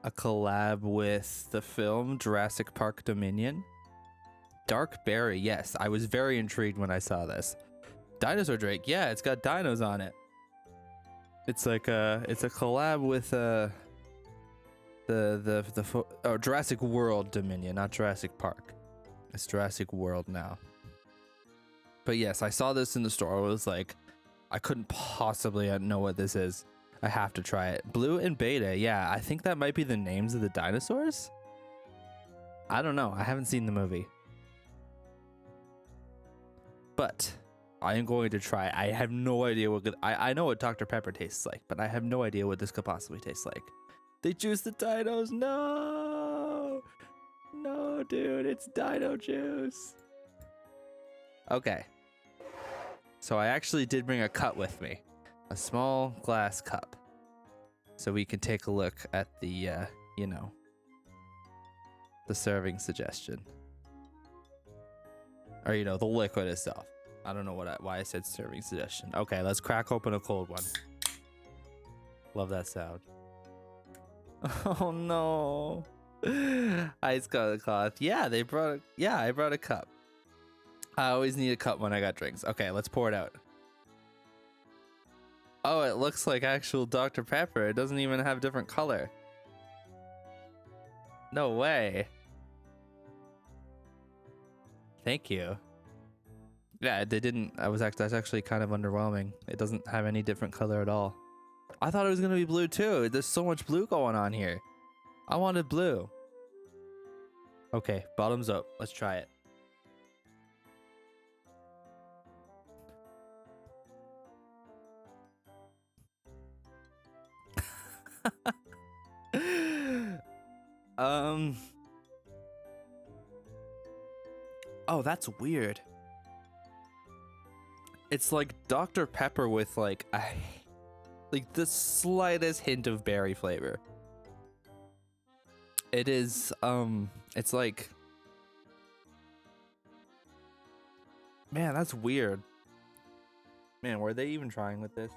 a collab with the film Jurassic Park Dominion. Dark Berry, yes. I was very intrigued when I saw this. Dinosaur drink, yeah, it's got dinos on it. It's like it's a collab with Jurassic World Dominion, not Jurassic Park. It's Jurassic World now. But yes, I saw this in the store. I was like, I couldn't possibly know what this is. I have to try it. Blue and Beta, yeah, I think that might be the names of the dinosaurs. I don't know. I haven't seen the movie. But I am going to try. I have no idea what I know what Dr. Pepper tastes like, but I have no idea what this could possibly taste like. They juice the dinos. No, no, dude, it's dino juice. Okay. So I actually did bring a cup with me, a small glass cup, so we can take a look at the, the serving suggestion. Or, the liquid itself. I don't know why I said serving suggestion. Okay, let's crack open a cold one. Love that sound. Oh no. Ice cold cloth. Yeah, I brought a cup. I always need a cup when I got drinks. Okay, let's pour it out. Oh, it looks like actual Dr. Pepper. It doesn't even have different color. No way. Thank you. Yeah, they didn't. That's actually kind of underwhelming. It doesn't have any different color at all. I thought it was gonna be blue too. There's so much blue going on here. I wanted blue. Okay, bottoms up. Let's try it. Oh, that's weird. It's like Dr. Pepper with like the slightest hint of berry flavor. It is it's like, man, that's weird. Man, were they even trying with this?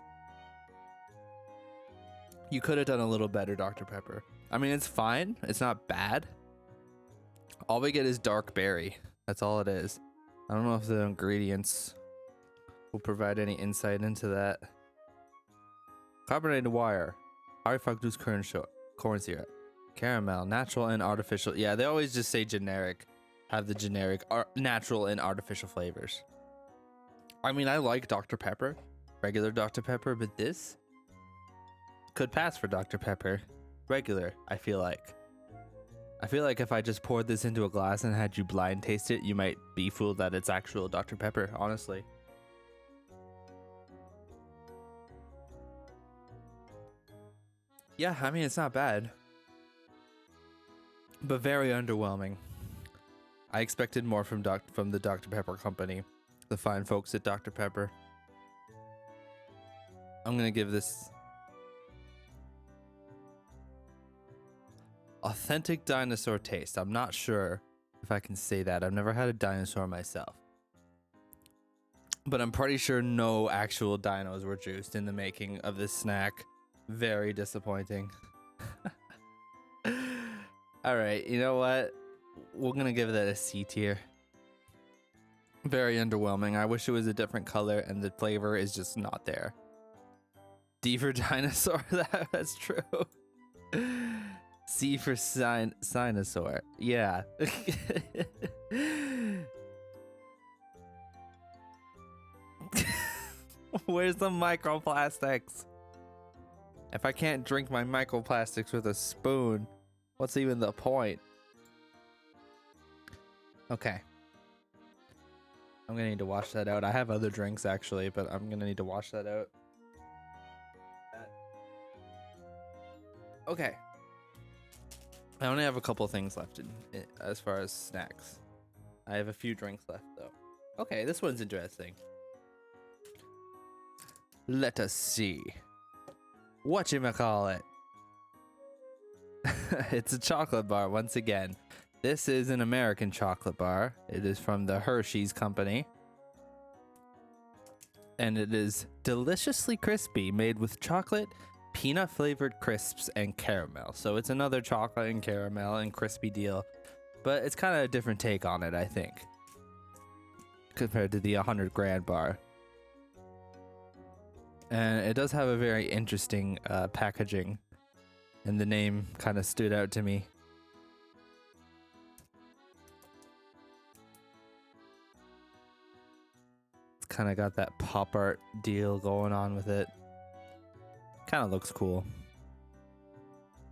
You could have done a little better, Dr. Pepper. I mean, it's fine. It's not bad. All we get is dark berry. That's all it is. I don't know if the ingredients will provide any insight into that. Carbonated wire, high fructose corn syrup, caramel, natural and artificial. Yeah, they always just say generic, have the generic natural and artificial flavors. I mean, I like Dr. Pepper, regular Dr. Pepper, but this could pass for Dr. Pepper, regular. I feel like if I just poured this into a glass and had you blind taste it, you might be fooled that it's actual Dr. Pepper, honestly. Yeah, I mean, it's not bad, but very underwhelming. I expected more from the Dr. Pepper company, the fine folks at Dr. Pepper. I'm gonna give this authentic dinosaur taste. I'm not sure if I can say that. I've never had a dinosaur myself, but I'm pretty sure no actual dinos were juiced in the making of this snack. Very disappointing. All right, you know what? We're gonna give that a C tier. Very underwhelming. I wish it was a different color and the flavor is just not there. D for dinosaur. That's true. C for Sinosaur. Yeah. Where's the microplastics? If I can't drink my microplastics with a spoon, what's even the point? Okay. I'm gonna need to wash that out. I have other drinks actually, but I'm gonna need to wash that out. Okay. I only have a couple things left as far as snacks. I have a few drinks left though. Okay, this one's interesting. Let us see. Whatchamacallit? It's a chocolate bar once again. This is an American chocolate bar. It is from the Hershey's company. And it is deliciously crispy, made with chocolate, peanut flavored crisps, and caramel. So it's another chocolate and caramel and crispy deal. But it's kind of a different take on it, I think, compared to the 100 grand bar. And it does have a very interesting packaging, and the name kind of stood out to me. It's kind of got that pop art deal going on with it. Kind of looks cool.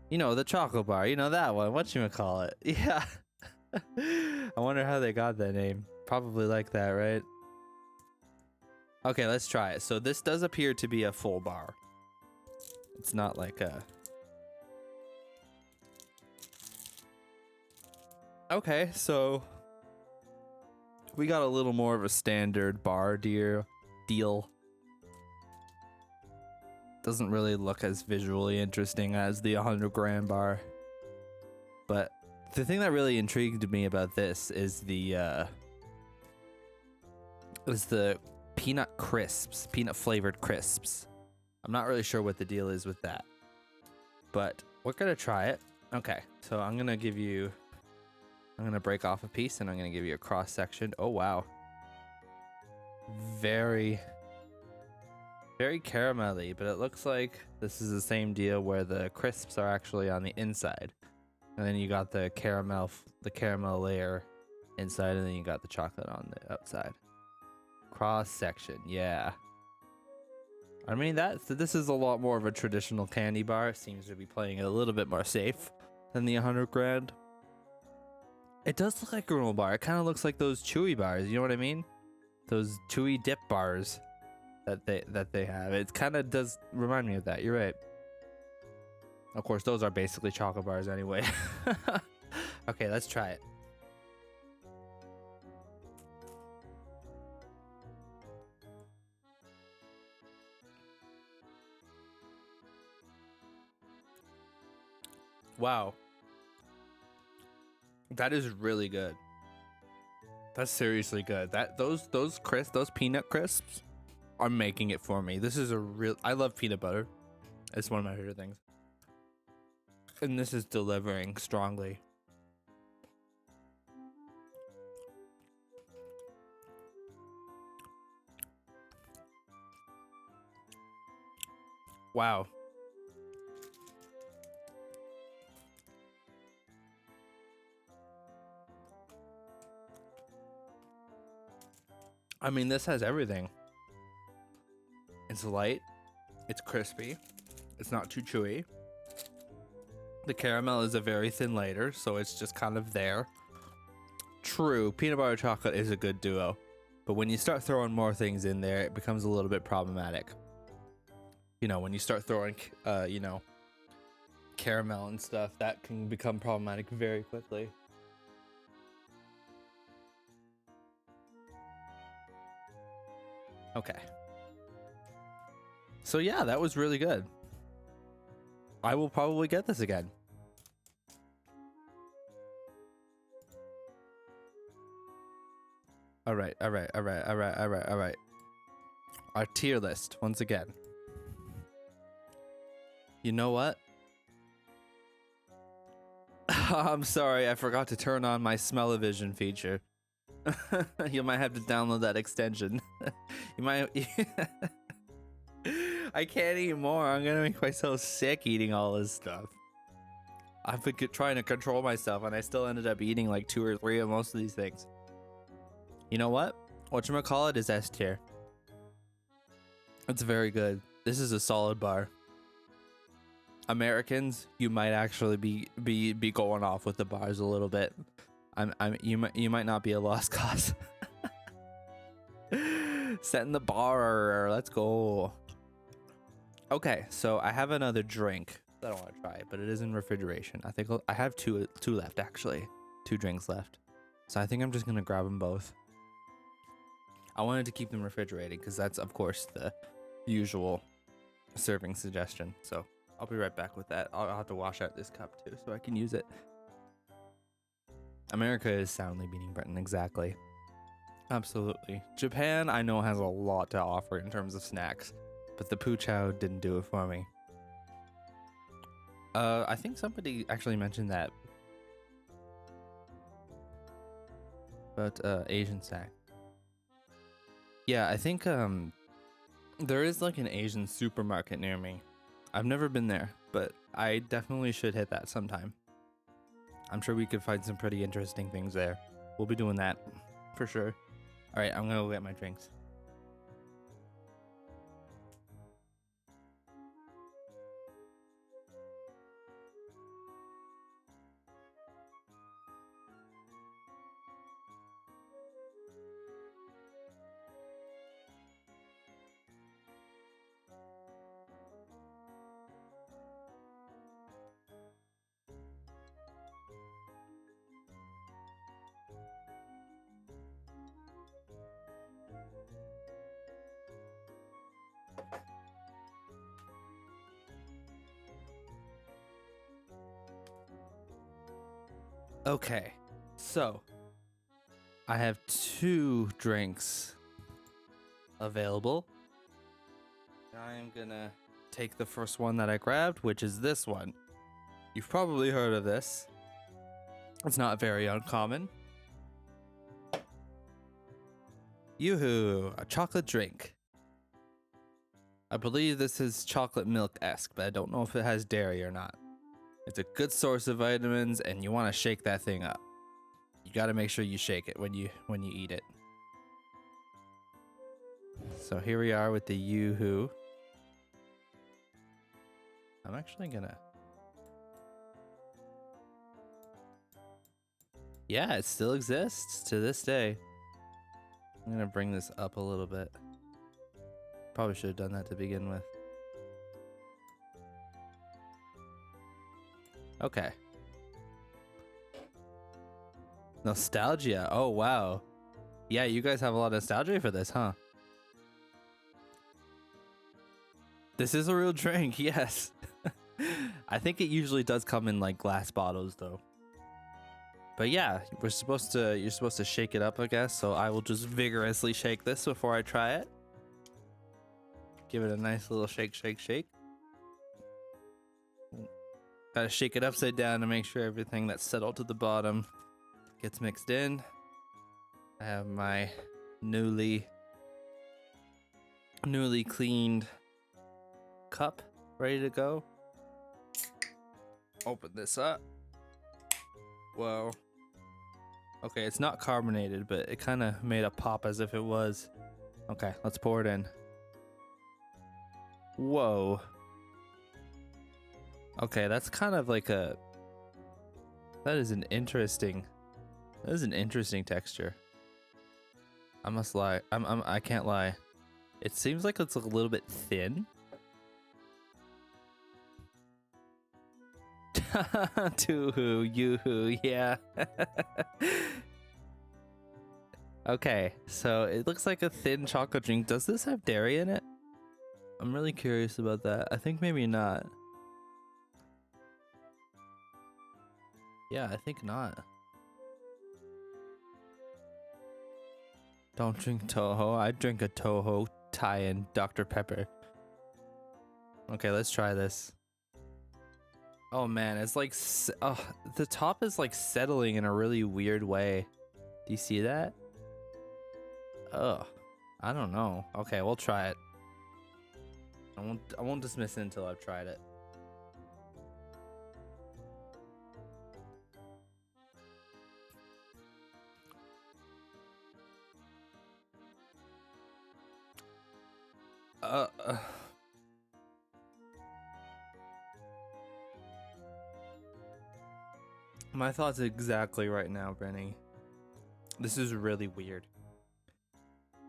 You know, the chocolate bar, you know that one, whatchamacallit. Yeah. I wonder how they got that name. Probably like that, right? Okay, let's try it. So this does appear to be a full bar. It's not like a... Okay, so we got a little more of a standard bar deal. Doesn't really look as visually interesting as the 100 grand bar. But the thing that really intrigued me about this is the peanut crisps, peanut flavored crisps. I'm not really sure what the deal is with that, but we're gonna try it. Okay, so I'm gonna break off a piece and I'm gonna give you a cross section. Oh wow, very caramelly, but it looks like this is the same deal where the crisps are actually on the inside, and then you got the caramel layer inside, and then you got the chocolate on the outside. Cross section, yeah. I mean, this is a lot more of a traditional candy bar. It seems to be playing it a little bit more safe than the 100 grand. It does look like a granola bar. It kind of looks like those chewy bars. You know what I mean? Those chewy dip bars that they have. It kind of does remind me of that. You're right. Of course, those are basically chocolate bars anyway. Okay, let's try it. Wow. That is really good. That's seriously good. Those crisps, those peanut crisps are making it for me. This is a real, I love peanut butter. It's one of my favorite things. And this is delivering strongly. Wow. I mean, this has everything. It's light, it's crispy, it's not too chewy. The caramel is a very thin layer, so it's just kind of there. True, peanut butter chocolate is a good duo, but when you start throwing more things in there, it becomes a little bit problematic. You know, when you start throwing, you know, caramel and stuff, that can become problematic very quickly. Okay. So yeah, that was really good. I will probably get this again. All right. Our tier list once again. You know what? I'm sorry, I forgot to turn on my smell-o-vision feature. You might have to download that extension. You might. I can't eat more. I'm gonna make myself sick eating all this stuff. I've been trying to control myself, and I still ended up eating like 2 or 3 of most of these things. You know what? Whatchamacallit is S tier. It's very good. This is a solid bar. Americans, you might actually be going off with the bars a little bit. You might not be a lost cause. Setting the bar. Let's go. Okay, so I have another drink that I want to try, but it is in refrigeration. I think I have two left actually. 2 drinks left. So I think I'm just gonna grab them both. I wanted to keep them refrigerated because that's of course the usual serving suggestion. So I'll be right back with that. I'll have to wash out this cup too so I can use it. America is soundly beating Britain, exactly. Absolutely. Japan, I know, has a lot to offer in terms of snacks, but the Poo Chow didn't do it for me. I think somebody actually mentioned that. But Asian snack. Yeah, I think there is like an Asian supermarket near me. I've never been there, but I definitely should hit that sometime. I'm sure we could find some pretty interesting things there. We'll be doing that for sure. All right, I'm gonna go get my drinks. Okay, so I have 2 drinks available. I'm gonna take the first one that I grabbed, which is this one. You've probably heard of this. It's not very uncommon. Yoo-hoo, a chocolate drink. I believe this is chocolate milk-esque, but I don't know if it has dairy or not. It's a good source of vitamins, and you want to shake that thing up. You got to make sure you shake it when you eat it. So here we are with the Yoo-hoo. I'm actually gonna... Yeah, it still exists to this day. I'm gonna bring this up a little bit. Probably should have done that to begin with. Okay. Nostalgia. Oh, wow. Yeah, you guys have a lot of nostalgia for this, huh? This is a real drink, yes. I think it usually does come in like glass bottles though. But yeah, you're supposed to shake it up, I guess. So I will just vigorously shake this before I try it. Give it a nice little shake, shake, shake. Gotta shake it upside down to make sure everything that's settled to the bottom gets mixed in. I have my newly cleaned cup ready to go. Open this up. Whoa. Okay, it's not carbonated, but it kind of made a pop as if it was. Okay, let's pour it in. Whoa. Okay, that's kind of like a... That is an interesting texture. I must lie. I can't lie. It seems like it's a little bit thin. Too-hoo, yoo-hoo, yeah. Okay, so it looks like a thin chocolate drink. Does this have dairy in it? I'm really curious about that. I think maybe not. Yeah, I think not. Don't drink Toho. I drink a Toho, Thai, and Dr. Pepper. Okay, let's try this. Oh man, it's like... the top is like settling in a really weird way. Do you see that? Ugh. I don't know. Okay, we'll try it. I won't dismiss it until I've tried it. My thoughts exactly right now, Brenny. This is really weird.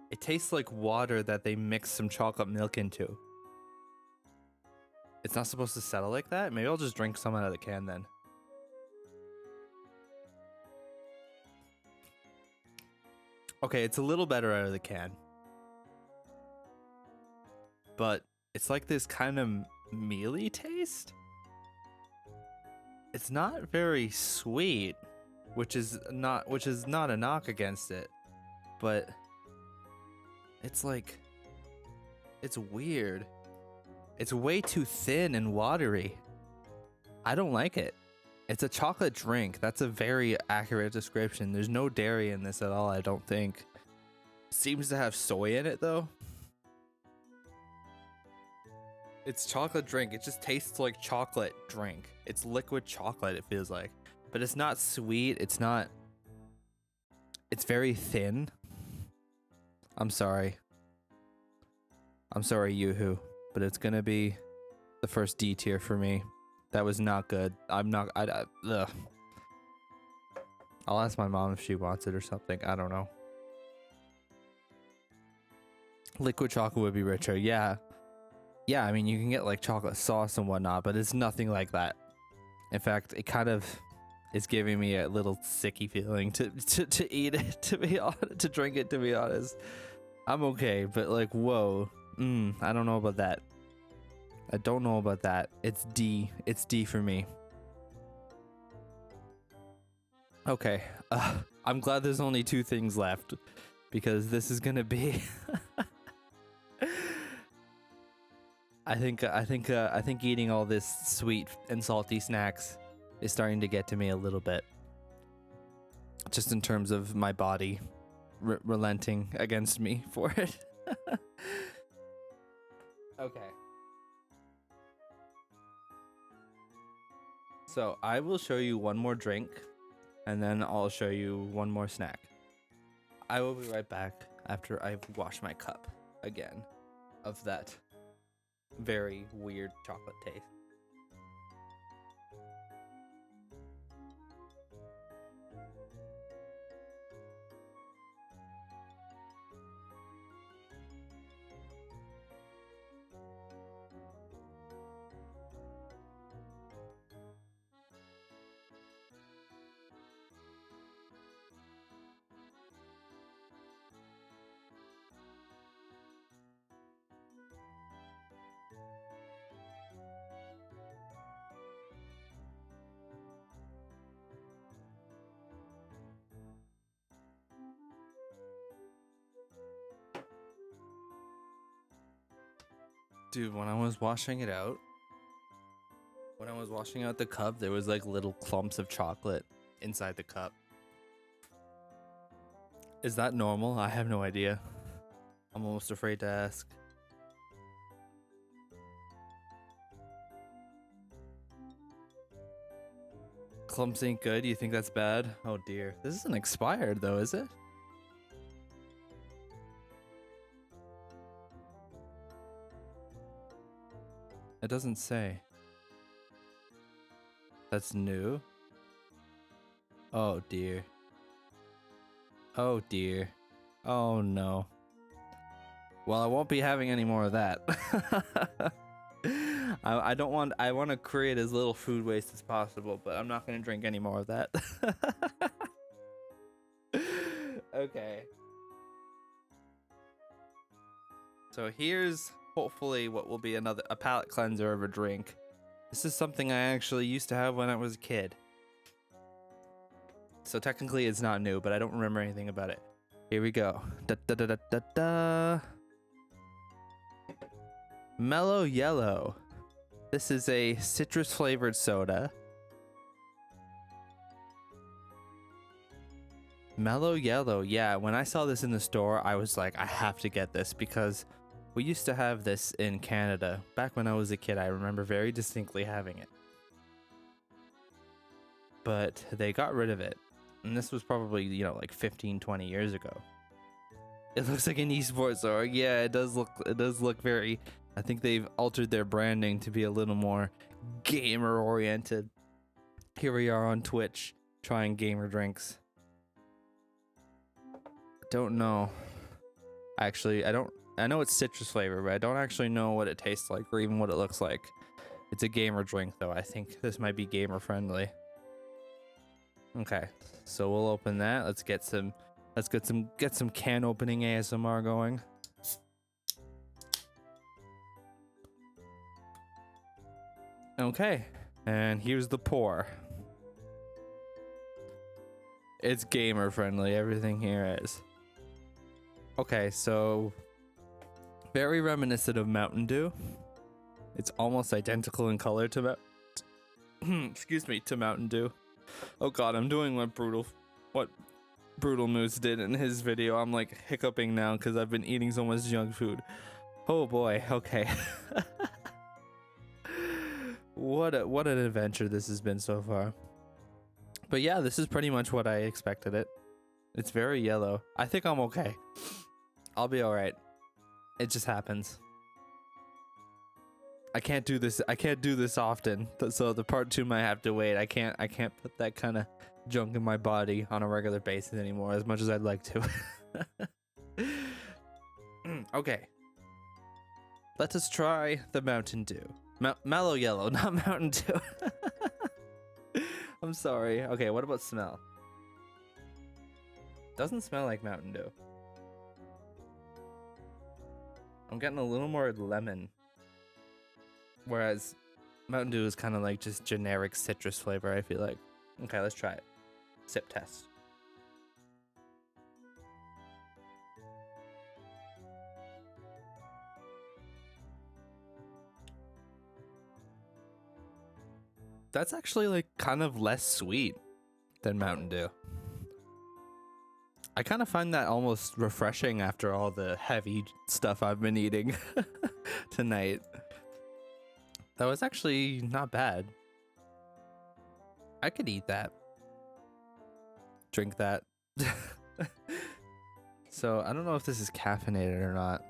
It tastes like water that they mix some chocolate milk into. It's not supposed to settle like that? Maybe I'll just drink some out of the can then. Okay, it's a little better out of the can. But it's like this kind of mealy taste. It's not very sweet, which is not a knock against it. But it's like, it's weird. It's way too thin and watery. I don't like it. It's a chocolate drink. That's a very accurate description. There's no dairy in this at all, I don't think. Seems to have soy in it though. It's chocolate drink. It just tastes like chocolate drink. It's liquid chocolate, it feels like. But it's not sweet. It's not... It's very thin. I'm sorry. I'm sorry, Yoo-hoo. But it's gonna be the first D tier for me. That was not good. I'm not... ugh. I'll ask my mom if she wants it or something. I don't know. Liquid chocolate would be richer. Yeah. Yeah, I mean, you can get like chocolate sauce and whatnot, but it's nothing like that. In fact, it kind of is giving me a little sicky feeling to eat it, to be honest, to drink it, to be honest. I'm okay, but like, whoa. I don't know about that. I don't know about that. It's D. It's D for me. Okay. I'm glad there's only 2 things left, because this is gonna be... I think eating all this sweet and salty snacks is starting to get to me a little bit. Just in terms of my body relenting against me for it. Okay. So I will show you one more drink, and then I'll show you one more snack. I will be right back after I've washed my cup again of that very weird chocolate taste. Dude, when I was washing it out, when I was washing out the cup, there was like little clumps of chocolate inside the cup. Is that normal? I have no idea. I'm almost afraid to ask. Clumps ain't good? You think that's bad? Oh dear. This isn't expired though, is it? It doesn't say. That's new? Oh dear. Oh dear. Oh no. Well, I won't be having any more of that. I don't want. I want to create as little food waste as possible, but I'm not going to drink any more of that. Okay. So here's hopefully what will be a palate cleanser of a drink. This is something I actually used to have when I was a kid. So technically it's not new, but I don't remember anything about it. Here we go. Da da da da da da. Mellow Yellow. This is a citrus flavored soda. Mellow Yellow. Yeah, when I saw this in the store, I was like, I have to get this because we used to have this in Canada. Back when I was a kid, I remember very distinctly having it. But they got rid of it. And this was probably, you know, like 15, 20 years ago. It looks like an esports org. Yeah, it does look very, I think they've altered their branding to be a little more gamer oriented. Here we are on Twitch trying gamer drinks. Don't know. Actually, I know it's citrus flavor, but I don't actually know what it tastes like or even what it looks like. It's a gamer drink though. I think this might be gamer friendly. Okay. So we'll open that. Let's get some can opening ASMR going. Okay. And here's the pour. It's gamer friendly. Everything here is. Okay, so very reminiscent of Mountain Dew. It's almost identical in color to excuse me, to Mountain Dew. Oh god, I'm doing what Brutal Moose did in his video. I'm like hiccuping now because I've been eating so much junk food. Oh boy, okay. What an adventure this has been so far. But yeah, this is pretty much what I expected it. It's very yellow. I think I'm okay. I'll be alright. It just happens. I can't do this often, so the part 2 might have to wait. I can't put that kind of junk in my body on a regular basis anymore, as much as I'd like to. Okay. Let us try the Mountain Dew. Mellow Yellow, not Mountain Dew. I'm sorry. Okay, what about smell? Doesn't smell like Mountain Dew. I'm getting a little more lemon. Whereas Mountain Dew is kind of like just generic citrus flavor, I feel like. Okay, let's try it. Sip test. That's actually like kind of less sweet than Mountain Dew. I kind of find that almost refreshing after all the heavy stuff I've been eating tonight. That was actually not bad. I could eat that. Drink that. So, I don't know if this is caffeinated or not.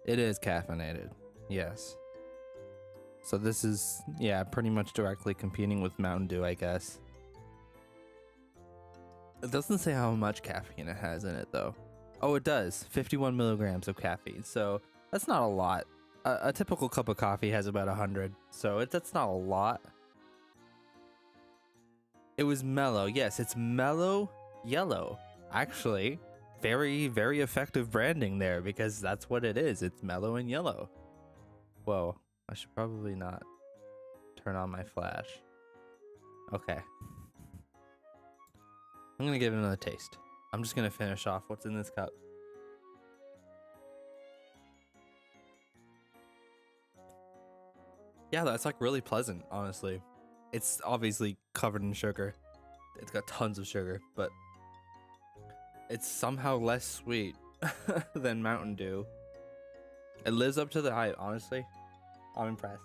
It is caffeinated. Yes. So this is, yeah, pretty much directly competing with Mountain Dew, I guess. It doesn't say how much caffeine it has in it, though. Oh, it does. 51 milligrams of caffeine. So that's not a lot. A typical cup of coffee has about 100. So that's not a lot. It was mellow. Yes, it's Mellow Yellow. Actually, very, very effective branding there because that's what it is. It's mellow and yellow. Whoa. I should probably not turn on my flash. Okay. I'm gonna give it another taste. I'm just gonna finish off what's in this cup. Yeah, that's like really pleasant, honestly. It's obviously covered in sugar. It's got tons of sugar, but it's somehow less sweet than Mountain Dew. It lives up to the hype, honestly. I'm impressed.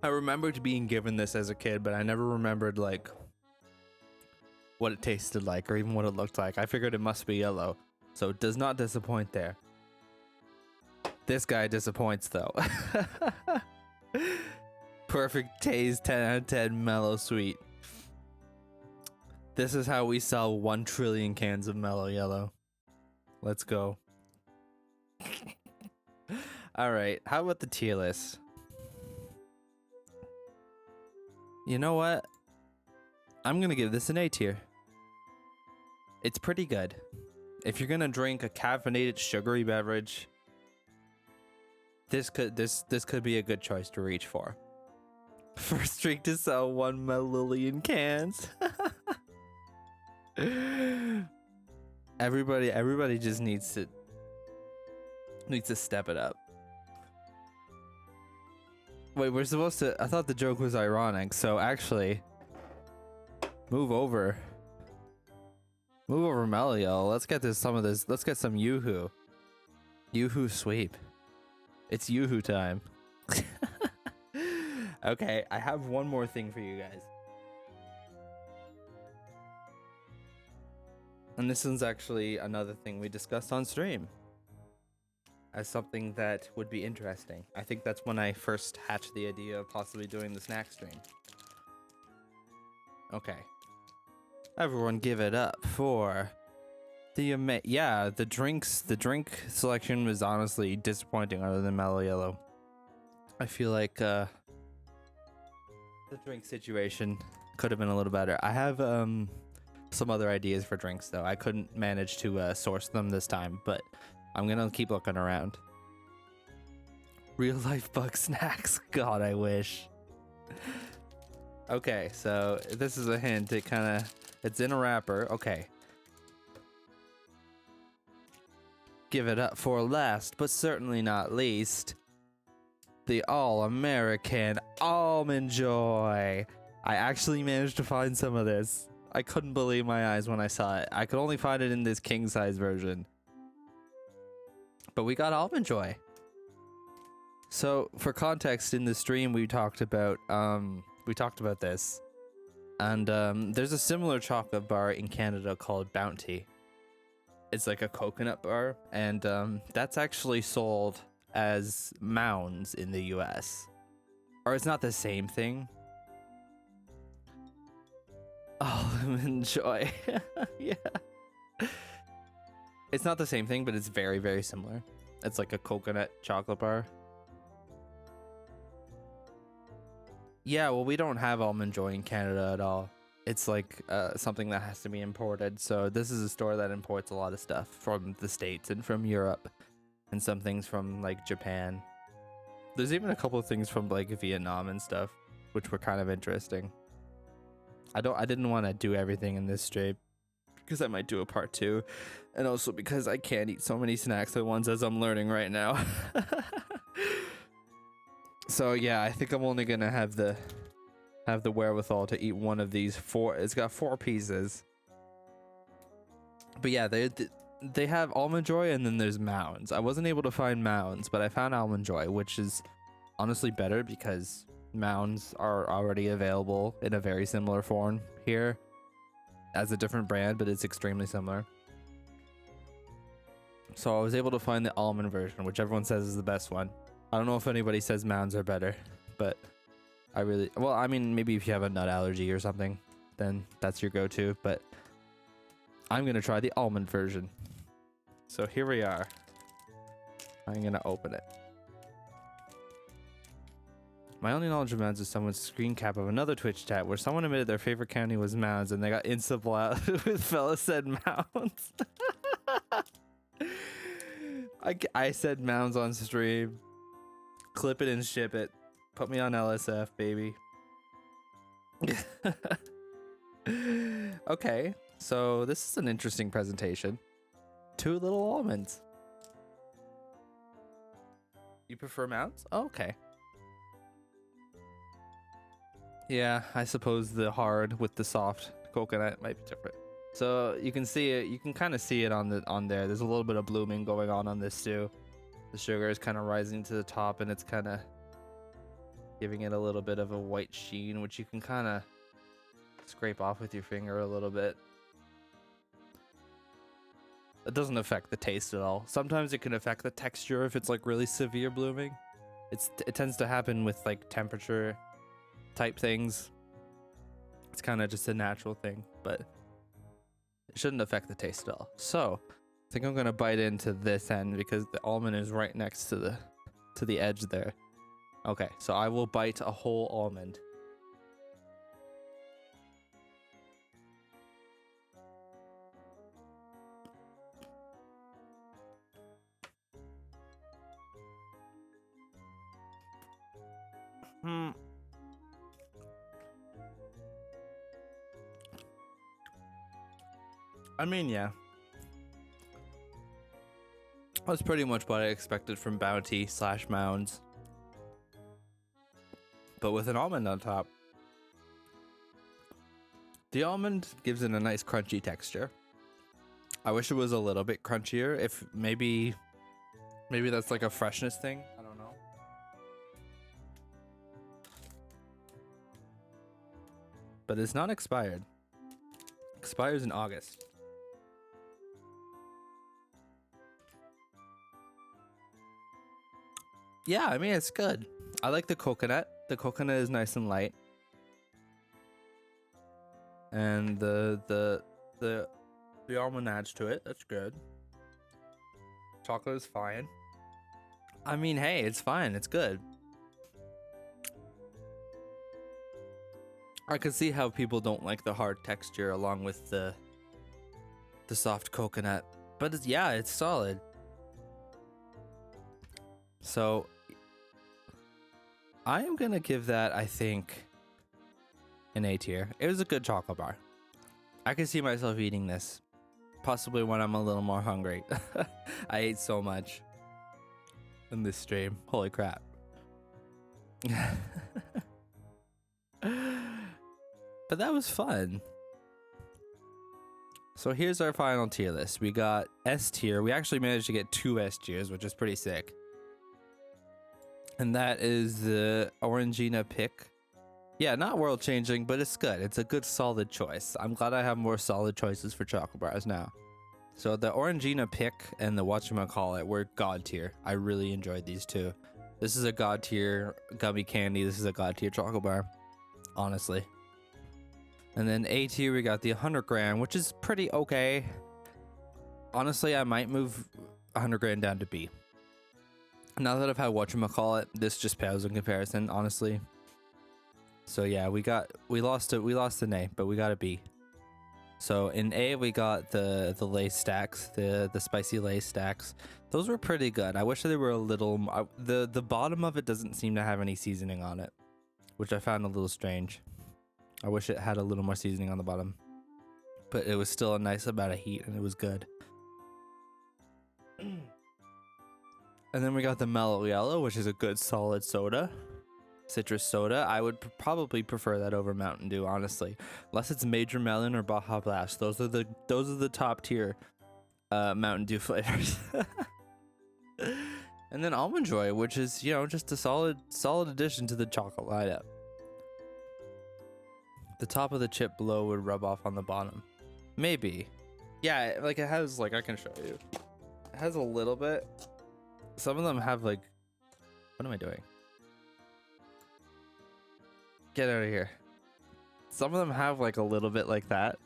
I remembered being given this as a kid, but I never remembered like what it tasted like or even what it looked like. I figured it must be yellow, so it does not disappoint there. This guy disappoints though. Perfect taste, 10 out of 10, mellow sweet. This is how we sell 1 trillion cans of mellow yellow. Let's go. All right, how about the tier list? You know what? I'm gonna give this an A tier. It's pretty good. If you're gonna drink a caffeinated sugary beverage, this could be a good choice to reach for. First drink to sell 1 millillion cans. Everybody just needs to step it up. Wait, we're supposed to. I thought the joke was ironic. So actually, move over, Melio. Let's get some of this. Let's get some Yoo-hoo. Yoo-hoo sweep. It's Yoo-hoo time. Okay, I have one more thing for you guys. And this one's actually another thing we discussed on stream as something that would be interesting. I think that's when I first hatched the idea of possibly doing the snack stream. Okay. Everyone give it up for the drink selection was honestly disappointing other than Mellow Yellow. I feel like the drink situation could have been a little better. I have some other ideas for drinks though. I couldn't manage to source them this time, but I'm gonna keep looking around. Real life bug snacks. God, I wish. Okay, so this is a hint. It's in a wrapper. Okay. Give it up for last, but certainly not least, the All-American Almond Joy. I actually managed to find some of this. I couldn't believe my eyes when I saw it. I could only find it in this king size version. But we got Almond Joy. So for context, in the stream we talked about this. And there's a similar chocolate bar in Canada called Bounty. It's like a coconut bar, and that's actually sold as Mounds in the US. Or it's not the same thing. Almond Joy. Yeah. It's not the same thing, but it's very, very similar. It's like a coconut chocolate bar. Yeah, well, we don't have Almond Joy in Canada at all. It's like something that has to be imported. So this is a store that imports a lot of stuff from the States and from Europe, and some things from like Japan. There's even a couple of things from like Vietnam and stuff, which were kind of interesting. I didn't want to do everything in this stream because I might do a part 2, and also because I can't eat so many snacks at once as I'm learning right now. So yeah, I think I'm only gonna have the wherewithal to eat one of these 4. It's got 4 pieces. But yeah, they have Almond Joy, and then there's Mounds. I wasn't able to find Mounds, but I found Almond Joy, which is honestly better because Mounds are already available in a very similar form here as a different brand, but it's extremely similar. So I was able to find the almond version, which everyone says is the best one. I don't know if anybody says Mounds are better, but I mean, maybe if you have a nut allergy or something, then that's your go-to, but I'm gonna try the almond version. So here we are. I'm gonna open it. My only knowledge of Mounds is someone's screen cap of another Twitch chat where someone admitted their favorite candy was Mounds, and they got insta-blocked with fella said Mounds. I said Mounds on stream. Clip it and ship it. Put me on LSF, baby. Okay, so this is an interesting presentation. 2 little almonds. You prefer mounds? Oh, okay. Yeah, I suppose the hard with the soft coconut might be different. So you can see it. You can kind of see it on there. There's a little bit of blooming going on this too. The sugar is kind of rising to the top, and it's kind of giving it a little bit of a white sheen, which you can kind of scrape off with your finger a little bit. It doesn't affect the taste at all. Sometimes it can affect the texture if it's like really severe blooming. It tends to happen with like temperature type things. It's kind of just a natural thing, but it shouldn't affect the taste at all. So I think I'm gonna bite into this end because the almond is right next to the edge there. Okay, so I will bite a whole almond. I mean, yeah. That's pretty much what I expected from Bounty / Mounds. But with an almond on top. The almond gives it a nice crunchy texture. I wish it was a little bit crunchier. If maybe that's like a freshness thing. I don't know. But it's not expired. Expires in August. Yeah, I mean, it's good. I like the coconut. The coconut is nice and light. And the almond adds to it. That's good. Chocolate is fine. I mean, hey, it's fine. It's good. I can see how people don't like the hard texture along with the soft coconut. But it's solid. So I am gonna give that, I think, an A tier. It was a good chocolate bar. I can see myself eating this, possibly when I'm a little more hungry. I ate so much in this stream. Holy crap. But that was fun. So here's our final tier list. We got S tier. We actually managed to get 2 S tiers, which is pretty sick. And that is the Orangina pick. Yeah, not world changing, but it's good. It's a good solid choice. I'm glad I have more solid choices for chocolate bars now. So the Orangina pick and the whatchamacallit were god tier. I really enjoyed these two. This is a god tier gummy candy. This is a god tier chocolate bar, honestly. And then A tier, we got the 100 gram, which is pretty okay. Honestly, I might move 100 gram down to B. Now that I've had whatchamacallit, this just pales in comparison, honestly. So yeah, we lost an A, but we got a B. So in A, we got the Lay's stacks, the spicy Lay's stacks. Those were pretty good. I wish they were a little. The bottom of it doesn't seem to have any seasoning on it, which I found a little strange. I wish it had a little more seasoning on the bottom, but it was still a nice amount of heat and it was good. And then we got the Mellow Yellow, which is a good solid soda. Citrus soda. I would probably prefer that over Mountain Dew, honestly. Unless it's Major Melon or Baja Blast. Those are the top tier Mountain Dew flavors. And then Almond Joy, which is, just a solid addition to the chocolate lineup. The top of the chip below would rub off on the bottom. Maybe. Yeah, like it has, like, I can show you. It has a little bit. Some of them have, like, what am I doing? Get out of here. Some of them have, like, a little bit like that.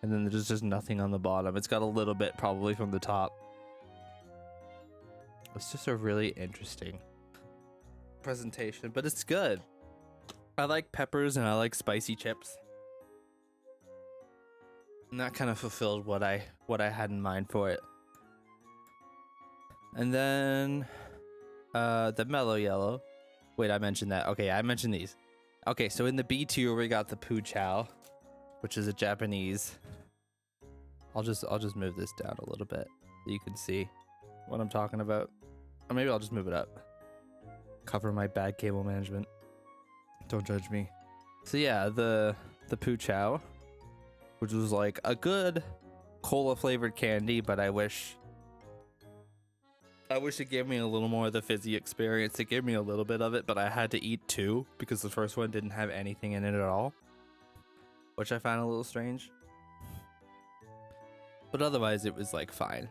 And then there's just nothing on the bottom. It's got a little bit probably from the top. It's just a really interesting presentation, but it's good. I like peppers and I like spicy chips. And that kind of fulfilled what I had in mind for it. And then the Mellow Yellow. Wait, I mentioned that. Okay, I mentioned these. Okay, so in the B tier we got the Pu Chow, which is a Japanese. I'll just move this down a little bit so you can see what I'm talking about. Or maybe I'll just move it up. cover my bad cable management. Don't judge me. So yeah, the Poo Chow, which was like a good cola flavored candy, but I wish it gave me a little more of the fizzy experience. It gave me a little bit of it, but I had to eat two because the first one didn't have anything in it at all, which I found a little strange. But otherwise, it was like fine.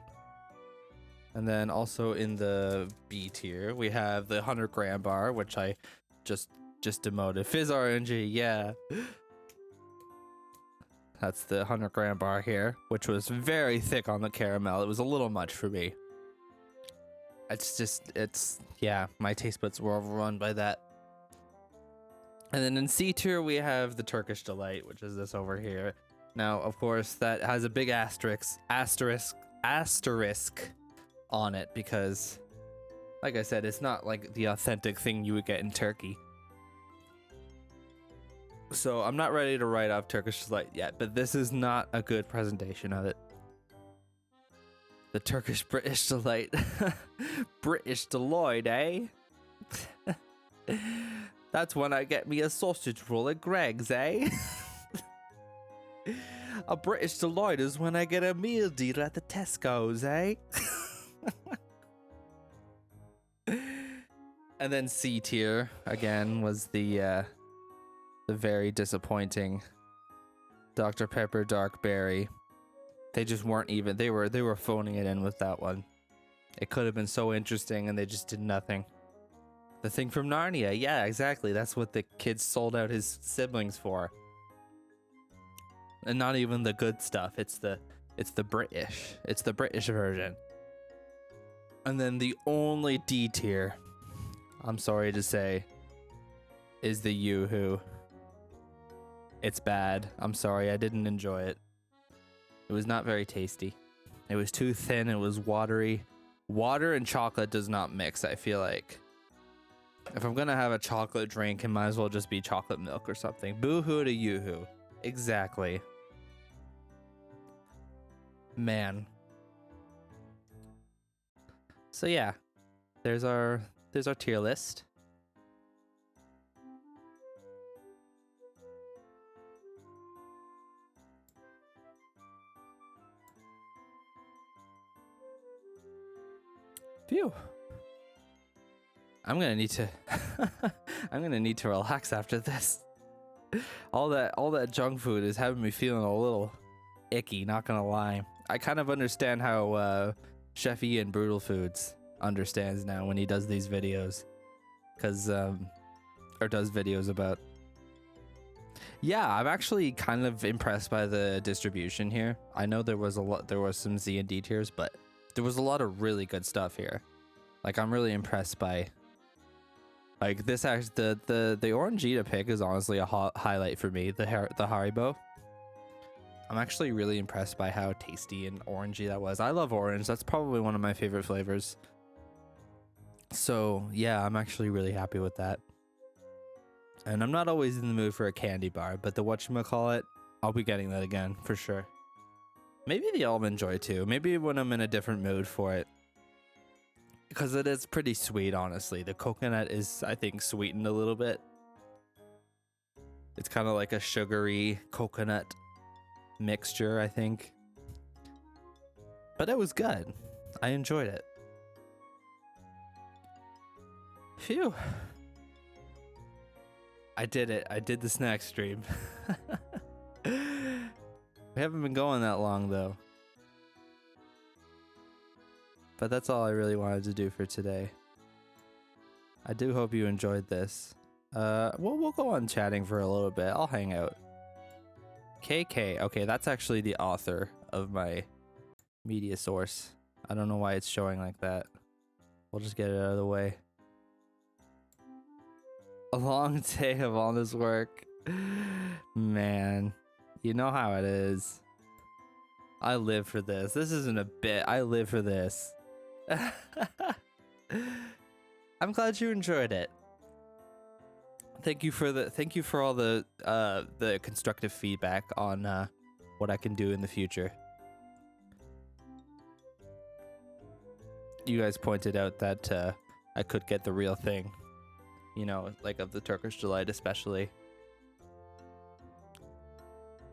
And then also in the B tier, we have the 100-gram bar, which I just demoted. Fizz RNG, yeah. That's the 100-gram bar here, which was very thick on the caramel. It was a little much for me. Yeah, my taste buds were overrun by that. And then in C tier, we have the Turkish Delight, which is this over here. Now, of course, that has a big asterisk on it because, like I said, it's not like the authentic thing you would get in Turkey. So I'm not ready to write off Turkish Delight yet, but this is not a good presentation of it. The Turkish British Delight. British Deloitte, eh? That's when I get me a sausage roll at Greg's, eh? A British Delight is when I get a meal deal at the Tesco's, eh? And then C tier again was the very disappointing Dr. Pepper Dark Berry. They just weren't even. They were phoning it in with that one. It could have been so interesting, and they just did nothing. The thing from Narnia, yeah, exactly. That's what the kid sold out his siblings for. And not even the good stuff. It's the British version. And then the only D tier, I'm sorry to say, is the Yoo-hoo. It's bad. I'm sorry, I didn't enjoy it. It was not very tasty. It was too thin, it was watery. Water and chocolate does not mix, I feel like. If I'm gonna have a chocolate drink, it might as well just be chocolate milk or something. Boo-hoo to Yoo-hoo. Exactly. Man. So yeah, there's our tier list. Phew. I'm gonna need to I'm gonna need to relax after this. All that junk food is having me feeling a little icky, not gonna lie. I kind of understand how Chef Ian Brutal Foods understands now when he does these videos. Or does videos about. Yeah, I'm actually kind of impressed by the distribution here. I know there was some Z and D tiers, but there was a lot of really good stuff here. Like, I'm really impressed by, like, this actually, the orangina pick is honestly a highlight for me, the Haribo. I'm actually really impressed by how tasty and orangey that was. I love orange. That's probably one of my favorite flavors. So, yeah, I'm actually really happy with that. And I'm not always in the mood for a candy bar, but the whatchamacallit, I'll be getting that again, for sure. Maybe the Almond Joy, too. Maybe when I'm in a different mood for it. Because it is pretty sweet, honestly. The coconut is, I think, sweetened a little bit. It's kind of like a sugary coconut mixture, I think. But it was good. I enjoyed it. Phew. I did it. I did the snack stream. We haven't been going that long, though. But that's all I really wanted to do for today. I do hope you enjoyed this. We'll go on chatting for a little bit. I'll hang out. KK. Okay, that's actually the author of my media source. I don't know why it's showing like that. We'll just get it out of the way. A long day of all this work. Man, you know how it is. I live for this. This isn't a bit. I live for this. I'm glad you enjoyed it. Thank you for all the constructive feedback on what I can do in the future. You guys pointed out that I could get the real thing. you know, like of the Turkish delight especially.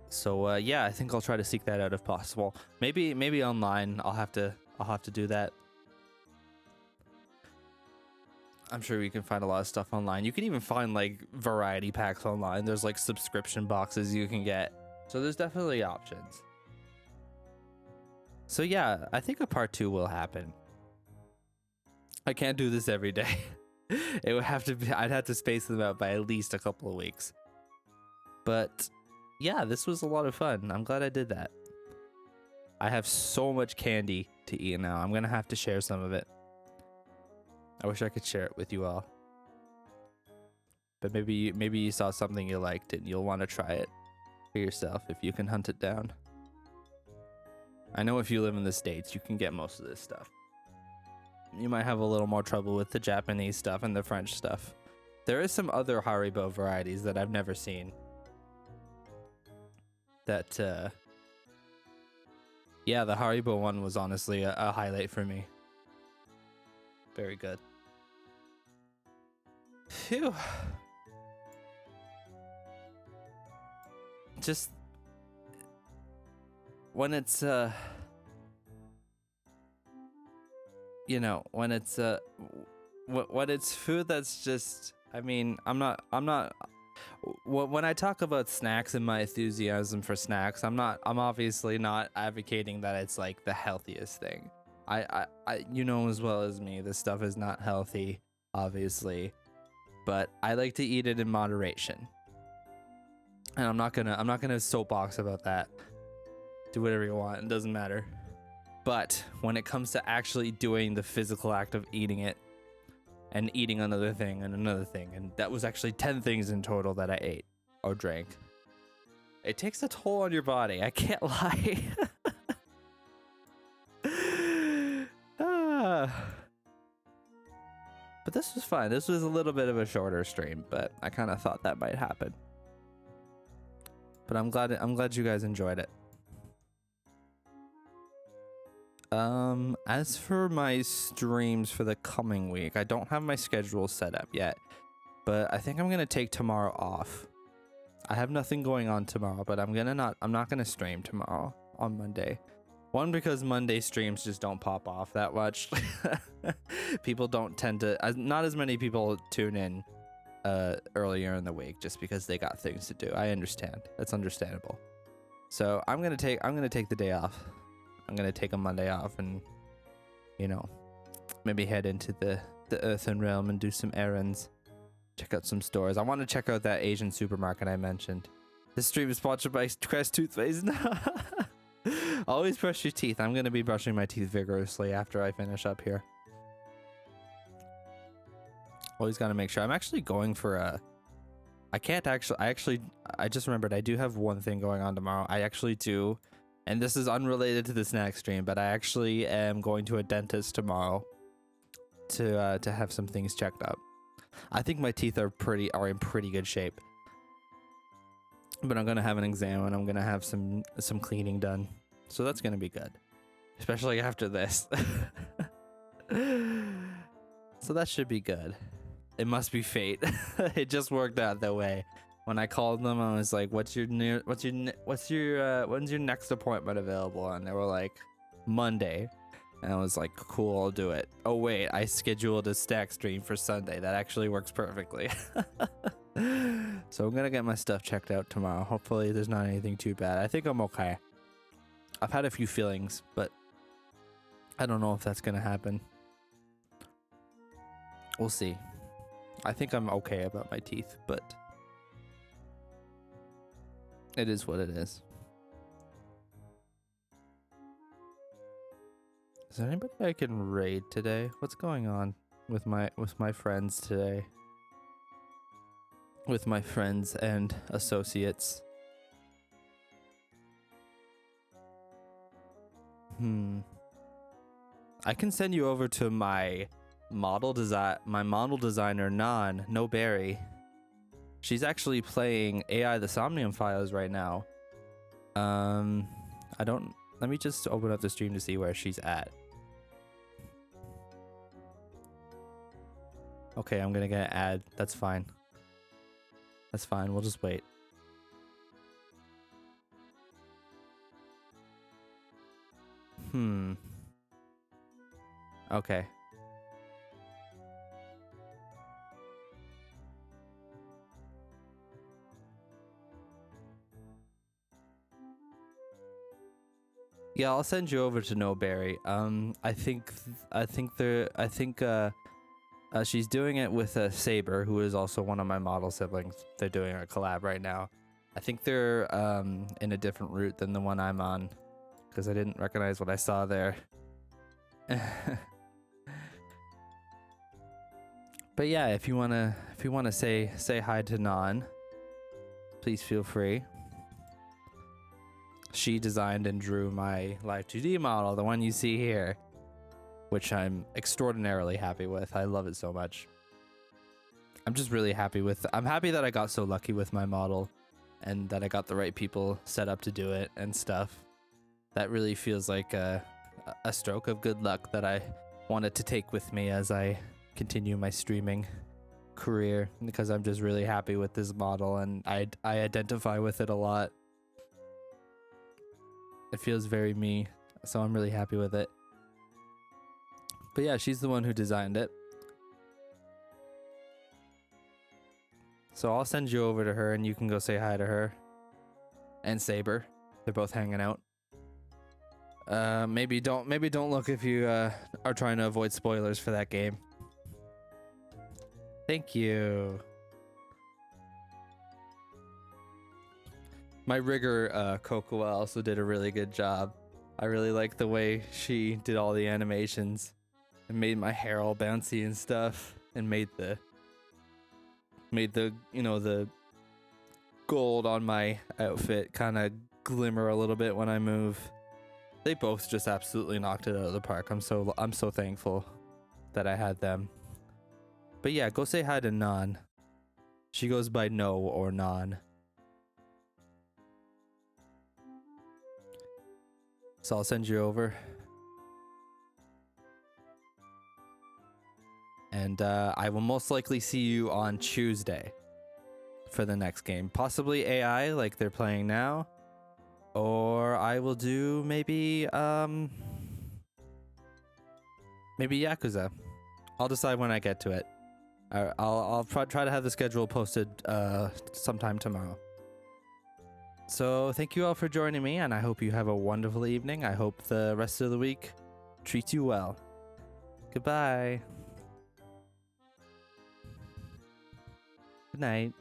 So yeah, I think I'll try to seek that out if possible. Maybe online. I'll have to do that. I'm sure you can find a lot of stuff online. You can even find like variety packs online. There's like subscription boxes you can get. So there's definitely options. So yeah, I think a part 2 will happen. I can't do this every day. It would have to be, I'd have to space them out by at least a couple of weeks. But yeah, this was a lot of fun. I'm glad I did that. I have so much candy to eat now. I'm gonna have to share some of it. I wish I could share it with you all. But maybe you saw something you liked and you'll want to try it for yourself if you can hunt it down. I know if you live in the States, you can get most of this stuff. You might have a little more trouble with the Japanese stuff and the French stuff. There is some other Haribo varieties that I've never seen. That, yeah, the Haribo one was honestly a highlight for me. Very good. Phew. Just when it's you know, when it's food that's just, I mean, I'm not when I talk about snacks and my enthusiasm for snacks, I'm obviously not advocating that it's like the healthiest thing. I you know as well as me, this stuff is not healthy, obviously, but I like to eat it in moderation. And I'm not gonna soapbox about that. Do whatever you want, it doesn't matter. But when it comes to actually doing the physical act of eating it, and eating another thing and another thing, and that was actually 10 things in total that I ate or drank. It takes a toll on your body, I can't lie. But this was fun. This was a little bit of a shorter stream, but I kind of thought that might happen. But I'm glad you guys enjoyed it. As for my streams for the coming week, I don't have my schedule set up yet, but I think I'm gonna take tomorrow off. I have nothing going on tomorrow, but I'm not gonna stream tomorrow on Monday. One, because Monday streams just don't pop off that much. People don't tend to, not as many people tune in earlier in the week just because they got things to do. I understand. That's understandable. So I'm gonna take the day off. I'm gonna take a Monday off and, you know, maybe head into the Earthen Realm and do some errands. Check out some stores. I want to check out that Asian supermarket I mentioned. This stream is sponsored by Crest Toothpaste. Always brush your teeth. I'm gonna be brushing my teeth vigorously after I finish up here. Always gotta make sure. I'm actually going for a... I just remembered I do have one thing going on tomorrow. I actually do, and this is unrelated to the snack stream, but I actually am going to a dentist tomorrow to have some things checked up. I think my teeth are in pretty good shape. But I'm gonna have an exam and I'm gonna have some cleaning done. So that's gonna be good. Especially after this. So that should be good. It must be fate. It just worked out that way. When I called them, I was like, when's your next appointment available? And they were like, Monday. And I was like, cool, I'll do it. Oh wait, I scheduled a stack stream for Sunday. That actually works perfectly. So I'm gonna get my stuff checked out tomorrow. Hopefully there's not anything too bad. I think I'm okay. I've had a few feelings, but I don't know if that's gonna happen. We'll see. I think I'm okay about my teeth, but it is what it is. Is there anybody I can raid today? What's going on with my friends today? With my friends and associates. I can send you over to my model designer No Berry. She's actually playing AI the Somnium Files right now. Let me just open up the stream to see where she's at. Okay, I'm gonna get an ad. That's fine. That's fine. We'll just wait. Okay. Yeah, I'll send you over to Noberry. She's doing it with Saber, who is also one of my model siblings. They're doing a collab right now. I think they're in a different route than the one I'm on, because I didn't recognize what I saw there. But yeah, if you wanna say hi to Nan, please feel free. She designed and drew my Live 2D model, the one you see here, which I'm extraordinarily happy with. I love it so much. I'm just really happy with. I'm happy that I got so lucky with my model, and that I got the right people set up to do it and stuff. That really feels like a stroke of good luck that I wanted to take with me as I continue my streaming career, because I'm just really happy with this model and I identify with it a lot. It feels very me, so I'm really happy with it. But yeah, she's the one who designed it. So I'll send you over to her and you can go say hi to her. And Saber. They're both hanging out. Maybe don't look if you are trying to avoid spoilers for that game. Thank you. My rigger Cocoa also did a really good job. I really like the way she did all the animations and made my hair all bouncy and stuff, and made the you know, the gold on my outfit kind of glimmer a little bit when I move. They both just absolutely knocked it out of the park. I'm so thankful that I had them. But yeah, go say hi to Nan. She goes by No or Nan. So I'll send you over. And I will most likely see you on Tuesday for the next game. Possibly AI like they're playing now. Or I will do maybe Yakuza. I'll decide when I get to it. I'll try to have the schedule posted sometime tomorrow. So thank you all for joining me, and I hope you have a wonderful evening. I hope the rest of the week treats you well. Goodbye. Good night.